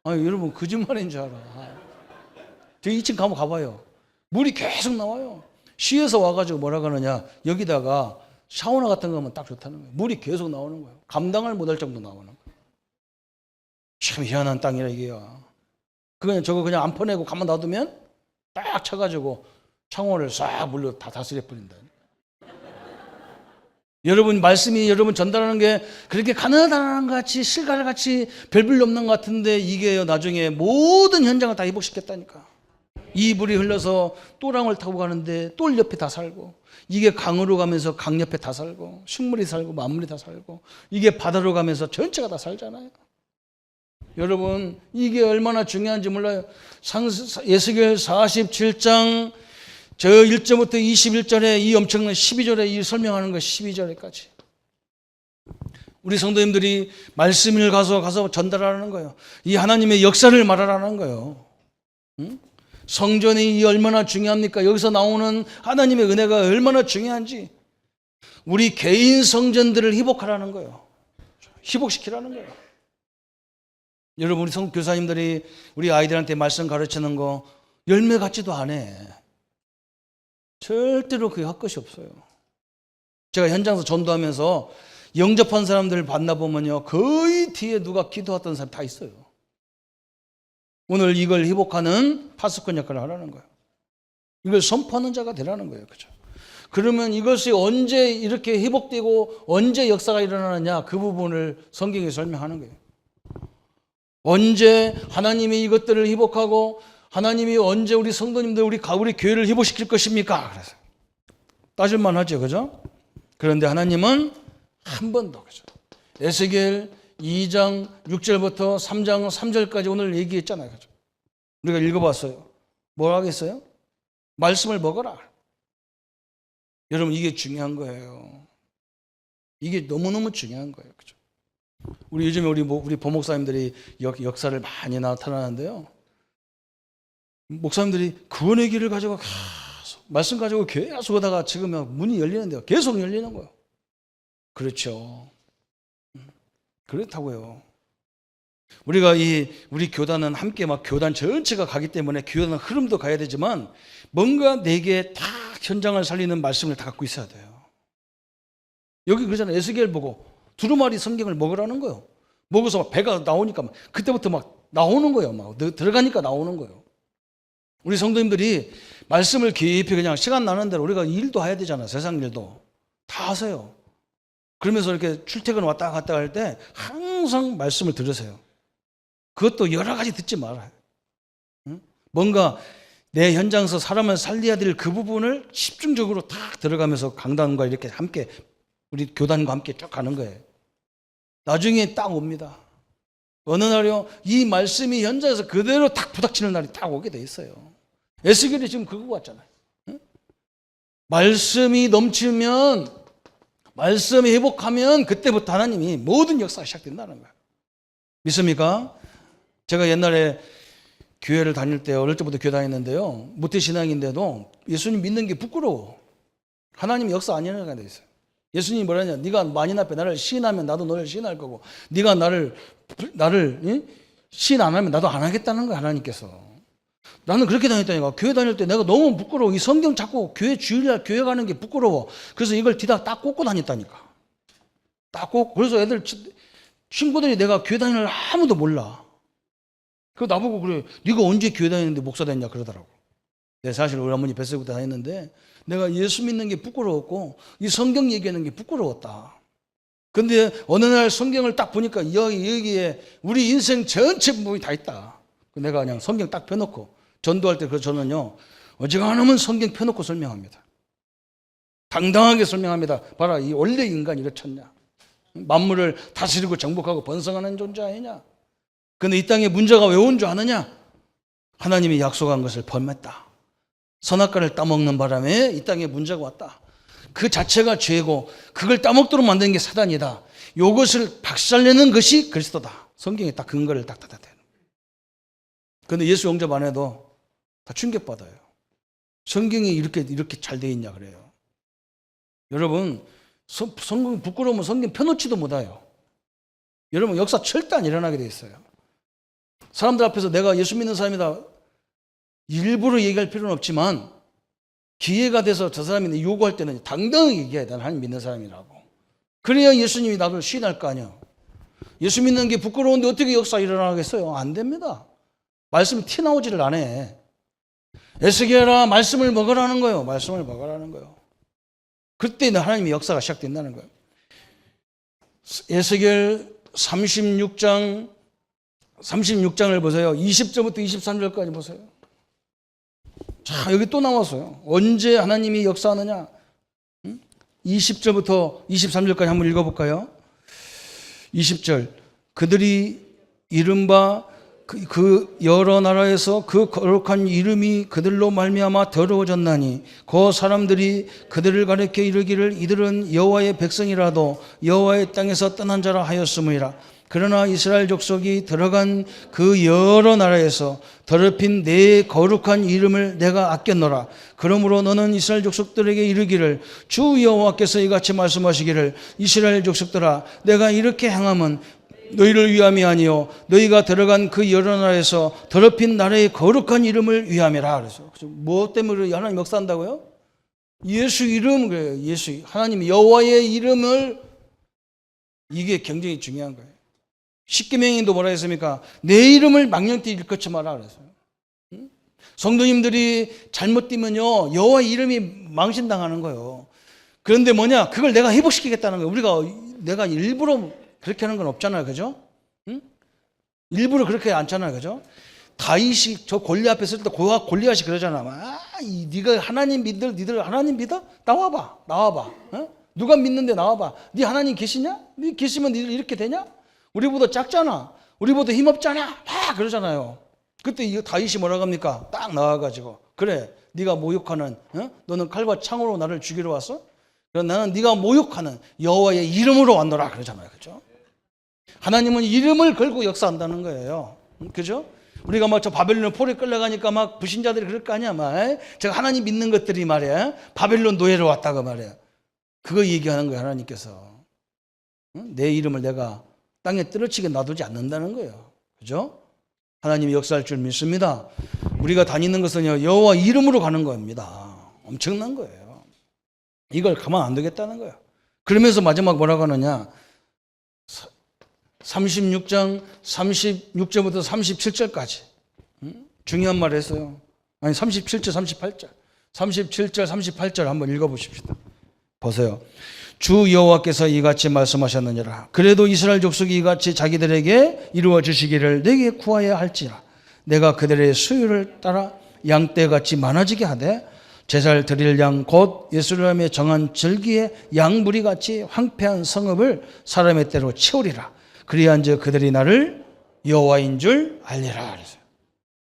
아니, 여러분, 거짓말인 줄 알아. 저 2층 가면 가봐요. 물이 계속 나와요. 시에서 와가지고 뭐라 그러냐, 여기다가 샤워나 같은 거 하면 딱 좋다는 거예요. 물이 계속 나오는 거예요. 감당을 못할 정도 나오는 거예요. 참 희한한 땅이라 이게요. 저거 그냥 안 퍼내고 가만 놔두면 딱 쳐가지고 창호를 싹 물로 다 다스려 버린다. 여러분, 말씀이 여러분 전달하는 게 그렇게 가느다란 같이 실갈같이 별볼일 없는 것 같은데 이게 나중에 모든 현장을 다 회복시켰다니까. 이 물이 흘러서 또랑을 타고 가는데 똘 옆에 다 살고, 이게 강으로 가면서 강 옆에 다 살고, 식물이 살고 만물이 다 살고, 이게 바다로 가면서 전체가 다 살잖아요. 여러분, 이게 얼마나 중요한지 몰라요. 예수겔 47장 저 1절부터 21절에 이 엄청난 12절에 이 설명하는 거 12절에까지. 우리 성도님들이 말씀을 가서 전달하는 거예요. 이 하나님의 역사를 말하라는 거예요. 성전이 얼마나 중요합니까? 여기서 나오는 하나님의 은혜가 얼마나 중요한지 우리 개인 성전들을 회복하라는 거예요. 회복시키라는 거예요. 여러분, 우리 교사님들이 우리 아이들한테 말씀 가르치는 거 열매 같지도 않아. 절대로 그게 할 것이 없어요. 제가 현장에서 전도하면서 영접한 사람들을 만나보면요, 거의 뒤에 누가 기도했던 사람 다 있어요. 오늘 이걸 회복하는 파수꾼 역할을 하라는 거예요. 이걸 선포하는 자가 되라는 거예요. 그죠? 그러면 이것이 언제 이렇게 회복되고 언제 역사가 일어나느냐, 그 부분을 성경에 설명하는 거예요. 언제 하나님이 이것들을 회복하고 하나님이 언제 우리 성도님들, 우리 교회를 회복시킬 것입니까? 그래서 따질만 하죠. 그죠? 그런데 하나님은 한 번 더, 그죠? 에스겔 2장 6절부터 3장 3절까지 오늘 얘기했잖아요. 그죠? 우리가 읽어봤어요. 뭘 하겠어요? 말씀을 먹어라. 여러분, 이게 중요한 거예요. 이게 너무너무 중요한 거예요. 그죠? 우리 요즘에 우리 보목사님들이 역사를 많이 나타나는데요. 목사님들이 구원의 길을 가지고 계속 말씀 가지고 계속 오다가 지금 문이 열리는데요. 계속 열리는 거예요. 그렇죠. 그렇다고요. 우리가 우리 교단은 함께 막 교단 전체가 가기 때문에 교단 흐름도 가야 되지만 뭔가 내게 다 현장을 살리는 말씀을 다 갖고 있어야 돼요. 여기 그러잖아요. 에스겔 보고 두루마리 성경을 먹으라는 거예요. 먹어서 막 배가 나오니까 그때부터 막 나오는 거예요. 막 들어가니까 나오는 거예요. 우리 성도님들이 말씀을 깊이 그냥 시간 나는 대로 우리가 일도 해야 되잖아요. 세상 일도 다 하세요. 그러면서 이렇게 출퇴근 왔다 갔다 할 때 항상 말씀을 들으세요. 그것도 여러 가지 듣지 말아요. 뭔가 내 현장에서 사람을 살려야 될 그 부분을 집중적으로 딱 들어가면서 강단과 이렇게 함께 우리 교단과 함께 쭉 가는 거예요. 나중에 딱 옵니다. 어느 날요, 이 말씀이 현장에서 그대로 딱 부닥치는 날이 딱 오게 돼 있어요. 에스겔이 지금 그거 같잖아요. 말씀이 넘치면, 말씀이 회복하면 그때부터 하나님이 모든 역사가 시작된다는 거예요. 믿습니까? 제가 옛날에 교회를 다닐 때 어릴 때부터 교회 다녔는데요, 모태신앙인데도 예수님 믿는 게 부끄러워. 하나님 역사 안 일어나게 돼 있어요. 예수님이 뭐라냐? 네가 만인 앞에 나를 시인하면 나도 너를 시인할 거고, 네가 나를 시인 안 하면 나도 안 하겠다는 거야, 하나님께서. 나는 그렇게 다녔다니까. 교회 다닐 때 내가 너무 부끄러워. 이 성경 찾고 교회 주일날 교회 가는 게 부끄러워. 그래서 이걸 뒤다 딱 꽂고 다녔다니까. 딱 꽂고. 그래서 애들 친구들이 내가 교회 다니는 걸 아무도 몰라. 그 나보고 그래. 네가 언제 교회 다니는데 목사 됐냐 그러더라고. 내가 사실 우리 어머니 뱃속에 다녔는데 내가 예수 믿는 게 부끄러웠고 이 성경 얘기하는 게 부끄러웠다. 근데 어느 날 성경을 딱 보니까 여기에 우리 인생 전체 부분이 다 있다. 내가 그냥 성경 딱 펴놓고 전도할 때 저는요 어지간하면 성경 펴놓고 설명합니다. 당당하게 설명합니다. 봐라, 이 원래 인간이 이렇잖냐. 만물을 다스리고 정복하고 번성하는 존재 아니냐. 근데 이 땅에 문제가 왜 온 줄 아느냐? 하나님이 약속한 것을 범했다. 선악과를 따먹는 바람에 이 땅에 문제가 왔다. 그 자체가 죄고 그걸 따먹도록 만드는 게 사단이다. 이것을 박살내는 것이 그리스도다. 성경에 딱 근거를 딱 닫아대요. 그런데 예수 영접 안 해도 다 충격받아요. 성경이 이렇게 잘 돼 있냐 그래요. 여러분, 성경 부끄러우면 성경 펴놓지도 못해요. 여러분, 역사 절대 안 일어나게 돼 있어요. 사람들 앞에서 내가 예수 믿는 사람이다 일부러 얘기할 필요는 없지만 기회가 돼서 저 사람이 요구할 때는 당당하게 얘기해야 돼. 하나님 믿는 사람이라고. 그래야 예수님이 나를 시인할 거 아니야. 예수 믿는 게 부끄러운데 어떻게 역사 일어나겠어요? 안 됩니다. 말씀이 티 나오지를 않아. 에스겔아, 말씀을 먹으라는 거예요. 말씀을 먹으라는 거예요. 그때는 하나님의 역사가 시작된다는 거예요. 에스겔 36장을 보세요. 20절부터 23절까지 보세요. 자, 여기 또 나왔어요. 언제 하나님이 역사하느냐? 20절부터 23절까지 한번 읽어볼까요? 20절. 그들이 이른바 그 여러 나라에서 그 거룩한 이름이 그들로 말미암아 더러워졌나니 그 사람들이 그들을 가리켜 이르기를 이들은 여호와의 백성이라도 여호와의 땅에서 떠난 자라 하였음이라. 그러나 이스라엘 족속이 들어간 그 여러 나라에서 더럽힌 내 거룩한 이름을 내가 아꼈노라. 그러므로 너는 이스라엘 족속들에게 이르기를 주 여호와께서 이같이 말씀하시기를 이스라엘 족속들아, 내가 이렇게 행함은 너희를 위함이 아니요 너희가 들어간 그 여러 나라에서 더럽힌 나라의 거룩한 이름을 위함이라. 그래서 뭐 때문에 하나님 역사한다고요? 예수 이름, 그래요. 예수, 하나님 여호와의 이름을, 이게 굉장히 중요한 거예요. 십계명에도 뭐라 했습니까? 내 이름을 망령되이 일컫지 마라 그랬어요. 성도님들이 잘못 뛰면요 여호와의 이름이 망신당하는 거예요. 그런데 뭐냐? 그걸 내가 회복시키겠다는 거예요. 내가 일부러 그렇게 하는 건 없잖아요. 그죠? 응? 일부러 그렇게 않잖아요. 그죠? 다윗이 저 골리앗 앞에 있을 때 골리앗이 그러잖아. 네가 하나님 믿을, 니들 하나님 믿어? 나와봐. 어? 누가 믿는데 나와봐. 네 하나님 계시냐? 네 계시면 니들 이렇게 되냐? 우리보다 작잖아. 우리보다 힘없잖아. 막 그러잖아요. 그때 이 다윗이 뭐라고 합니까? 딱 나와가지고 그래, 네가 모욕하는, 너는 칼과 창으로 나를 죽이러 왔어? 그럼 나는 네가 모욕하는 여호와의 이름으로 왔노라 그러잖아요. 그죠? 하나님은 이름을 걸고 역사한다는 거예요. 그죠? 우리가 막 저 바벨론 포로에 끌려가니까 막 불신자들이 그럴 거 아니야. 막 제가 하나님 믿는 것들이 말이야 바벨론 노예로 왔다고 말이야. 그거 얘기하는 거예요. 하나님께서 내 이름을 내가 땅에 떨어지게 놔두지 않는다는 거예요. 그죠? 하나님이 역사할 줄 믿습니다. 우리가 다니는 것은 여호와 이름으로 가는 겁니다. 엄청난 거예요. 이걸 가만 안 두겠다는 거예요. 그러면서 마지막 뭐라고 하느냐? 36장 36절부터 37절까지 중요한 말을 했어요. 아니 37절 38절 37절 38절 한번 읽어보십시다. 보세요. 주 여호와께서 이같이 말씀하셨느니라. 그래도 이스라엘 족속이 이같이 자기들에게 이루어 주시기를 내게 구하여야 할지라. 내가 그들의 수요를 따라 양떼같이 많아지게 하되 제사를 드릴 양 곧 예루살렘에 정한 절기의 양무리같이 황폐한 성읍을 사람의 때로 채우리라. 그리한즉 그들이 나를 여호와인 줄 알리라. 그랬어요.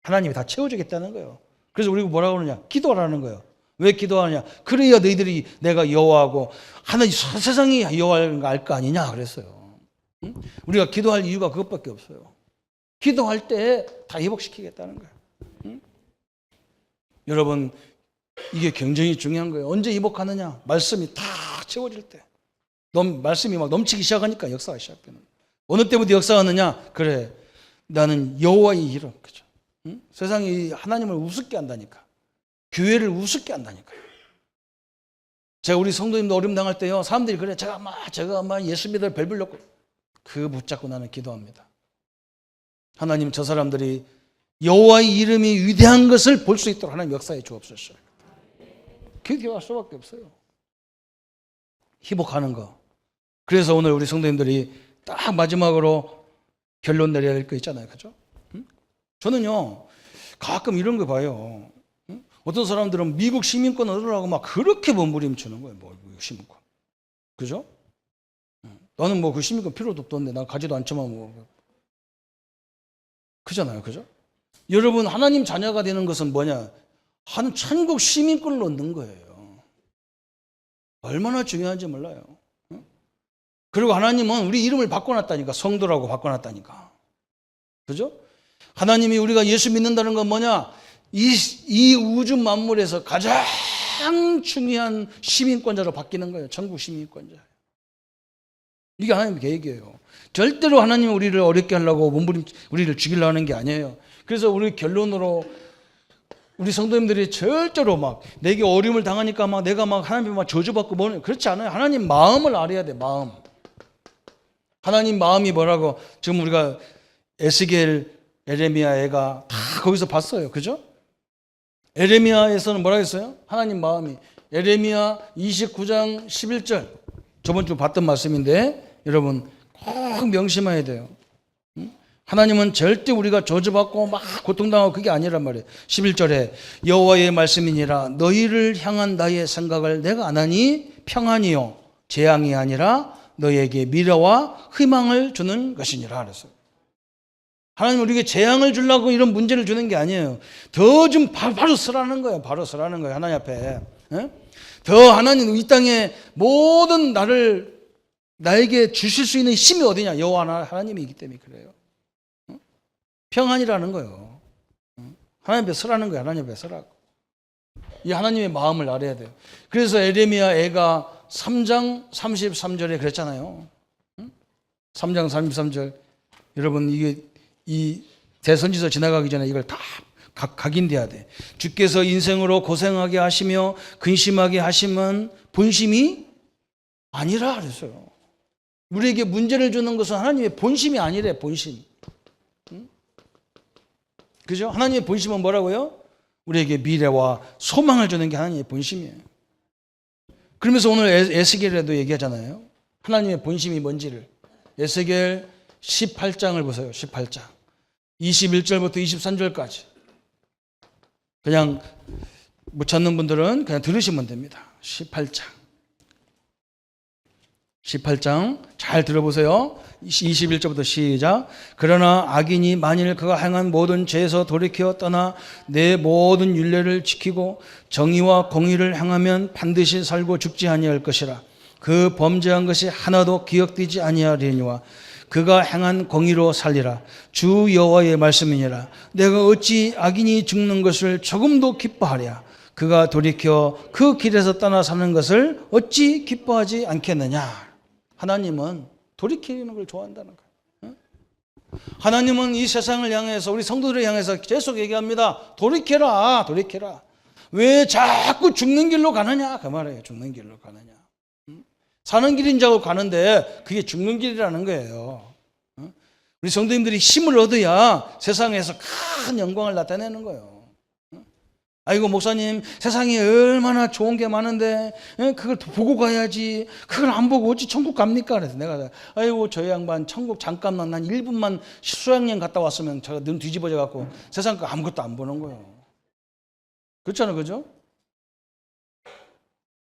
하나님이 다 채워주겠다는 거예요. 그래서 우리가 뭐라고 그러냐? 기도하라는 거예요. 왜 기도하느냐? 그래야 너희들이 내가 여호와고 하나님 세상이 여호와인 거 알 거 아니냐 그랬어요. 응? 우리가 기도할 이유가 그것밖에 없어요. 기도할 때 다 회복시키겠다는 거예요. 응? 여러분, 이게 굉장히 중요한 거예요. 언제 회복하느냐? 말씀이 다 채워질 때. 말씀이 막 넘치기 시작하니까 역사가 시작되는 거예요. 어느 때부터 역사가 하느냐? 그래, 나는 여호와의 이름. 그죠? 응? 세상이 하나님을 우습게 한다니까. 교회를 우습게 한다니까요. 제가 우리 성도님도 어려움 당할 때요, 사람들이 그래, 제가 아마 예수 믿을 벨 불렸고, 그거 붙잡고 나는 기도합니다. 하나님, 저 사람들이 여호와의 이름이 위대한 것을 볼 수 있도록 하나님 역사에 주옵소서. 그게 기도할 수밖에 없어요. 희복하는 거. 그래서 오늘 우리 성도님들이 딱 마지막으로 결론 내려야 될 거 있잖아요. 그죠? 저는요, 가끔 이런 거 봐요. 어떤 사람들은 미국 시민권 얻으라고 막 그렇게 몸부림치는 거예요. 뭐, 미국 시민권. 그죠? 나는 뭐 그 시민권 필요도 없던데, 난 가지도 않지만 뭐. 그잖아요. 그죠? 여러분, 하나님 자녀가 되는 것은 뭐냐? 한 천국 시민권을 얻는 거예요. 얼마나 중요한지 몰라요. 그리고 하나님은 우리 이름을 바꿔놨다니까. 성도라고 바꿔놨다니까. 그죠? 하나님이 우리가 예수 믿는다는 건 뭐냐? 이 우주 만물에서 가장 중요한 시민권자로 바뀌는 거예요. 천국 시민권자. 이게 하나님의 계획이에요. 절대로 하나님이 우리를 어렵게 하려고 우리를 죽이려고 하는 게 아니에요. 그래서 우리 결론으로 우리 성도님들이 절대로 막 내게 어려움을 당하니까 막 내가 막 하나님 막 저주받고 뭐는 그렇지 않아요. 하나님 마음을 알아야 돼. 마음. 하나님 마음이 뭐라고 지금 우리가 에스겔, 에레미야가 다 거기서 봤어요. 그죠? 에레미야에서는 뭐라 했어요? 하나님 마음이. 에레미야 29장 11절. 저번 주 봤던 말씀인데 여러분 꼭 명심해야 돼요. 하나님은 절대 우리가 저주받고 막 고통당하고 그게 아니란 말이에요. 11절에 여호와의 말씀이니라 너희를 향한 나의 생각을 내가 안 하니 평안이요 재앙이 아니라 너희에게 미래와 희망을 주는 것이니라 그랬어요. 하나님 우리에게 재앙을 주려고 이런 문제를 주는 게 아니에요. 더 좀 바로 서라는 거예요. 바로 서라는 거예요. 하나님 앞에. 더 하나님 이 땅에 모든 나에게 주실 수 있는 힘이 어디냐? 여호와 하나님이기 때문에 그래요. 평안이라는 거예요. 하나님 앞에 서라는 거예요. 하나님 앞에 서라고. 이 하나님의 마음을 알아야 돼요. 그래서 에레미야 애가 3장 33절에 그랬잖아요. 3장 33절. 여러분 이 대선지서 지나가기 전에 이걸 다 각인돼야 돼. 주께서 인생으로 고생하게 하시며 근심하게 하시면 본심이 아니라 그랬어요. 우리에게 문제를 주는 것은 하나님의 본심이 아니래. 본심. 그죠? 하나님의 본심은 뭐라고요? 우리에게 미래와 소망을 주는 게 하나님의 본심이에요. 그러면서 오늘 에스겔에도 얘기하잖아요. 하나님의 본심이 뭔지를. 에스겔 18장을 보세요. 18장. 21절부터 23절까지. 그냥 못 찾는 분들은 그냥 들으시면 됩니다. 18장 잘 들어보세요. 21절부터 시작. 그러나 악인이 만일 그가 행한 모든 죄에서 돌이켜 떠나 내 모든 율례를 지키고 정의와 공의를 행하면 반드시 살고 죽지 아니할 것이라. 그 범죄한 것이 하나도 기억되지 아니하리니와 그가 행한 공의로 살리라. 주 여호와의 말씀이니라. 내가 어찌 악인이 죽는 것을 조금도 기뻐하랴. 그가 돌이켜 그 길에서 떠나 사는 것을 어찌 기뻐하지 않겠느냐. 하나님은 돌이키는 걸 좋아한다는 거예요. 하나님은 이 세상을 향해서 우리 성도들을 향해서 계속 얘기합니다. 돌이켜라. 돌이켜라. 왜 자꾸 죽는 길로 가느냐. 그 말이에요. 죽는 길로 가느냐. 사는 길인 줄 알고 가는데 그게 죽는 길이라는 거예요. 우리 성도님들이 힘을 얻어야 세상에서 큰 영광을 나타내는 거예요. 아이고 목사님 세상에 얼마나 좋은 게 많은데 그걸 보고 가야지. 그걸 안 보고 어찌 천국 갑니까? 그래서 내가 아이고 저 양반 천국 잠깐만 한 1분만 수양여행 갔다 왔으면 제가 눈 뒤집어져 갖고 세상 거 아무것도 안 보는 거예요. 그렇잖아요. 그죠?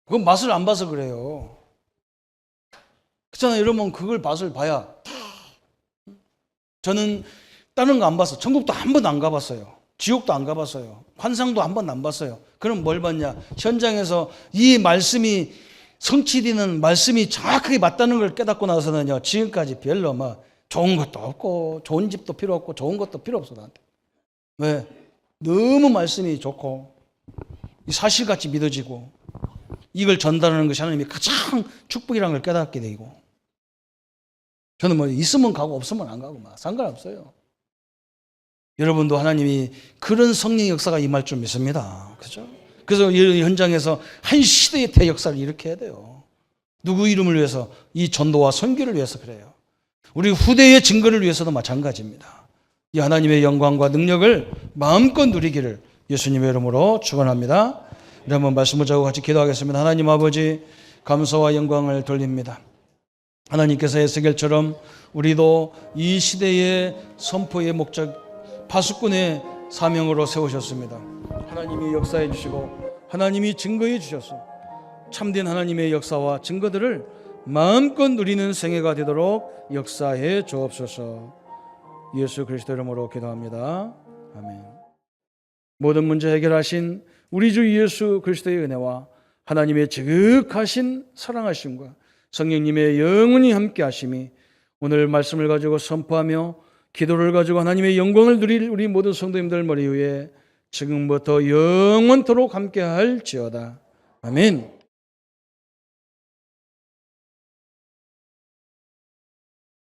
그건 맛을 안 봐서 그래요. 그렇잖아요. 여러분 그걸 맛을 봐야. 저는 다른 거 안 봤어. 천국도 한 번도 안 가봤어요. 지옥도 안 가봤어요. 환상도 한 번도 안 봤어요. 그럼 뭘 봤냐? 현장에서 이 말씀이 성취되는 말씀이 정확하게 맞다는 걸 깨닫고 나서는요. 지금까지 별로 막 좋은 것도 없고 좋은 집도 필요 없고 좋은 것도 필요 없어 나한테. 왜? 너무 말씀이 좋고 사실같이 믿어지고 이걸 전달하는 것이 하나님의 가장 축복이라는 걸 깨닫게 되고, 저는 뭐 있으면 가고 없으면 안 가고 막 상관없어요. 여러분도 하나님이 그런 성령의 역사가 임할 줄 믿습니다. 그죠? 그래서 이 현장에서 한 시대의 대역사를 일으켜야 돼요. 누구 이름을 위해서? 이 전도와 선교를 위해서 그래요. 우리 후대의 증거를 위해서도 마찬가지입니다. 이 하나님의 영광과 능력을 마음껏 누리기를 예수님의 이름으로 축원합니다. 우리 한번 말씀을 자고 같이 기도하겠습니다. 하나님 아버지, 감사와 영광을 돌립니다. 하나님께서 에스겔처럼 우리도 이 시대의 선포의 목적, 파수꾼의 사명으로 세우셨습니다. 하나님이 역사해 주시고 하나님이 증거해 주셔서 참된 하나님의 역사와 증거들을 마음껏 누리는 생애가 되도록 역사해 주옵소서. 예수 그리스도 이름으로 기도합니다. 아멘. 모든 문제 해결하신 우리 주 예수 그리스도의 은혜와 하나님의 지극하신 사랑하심과 성령님의 영원히 함께 하심이 오늘 말씀을 가지고 선포하며 기도를 가지고 하나님의 영광을 누릴 우리 모든 성도님들 머리 위에 지금부터 영원토록 함께 할지어다. 아멘.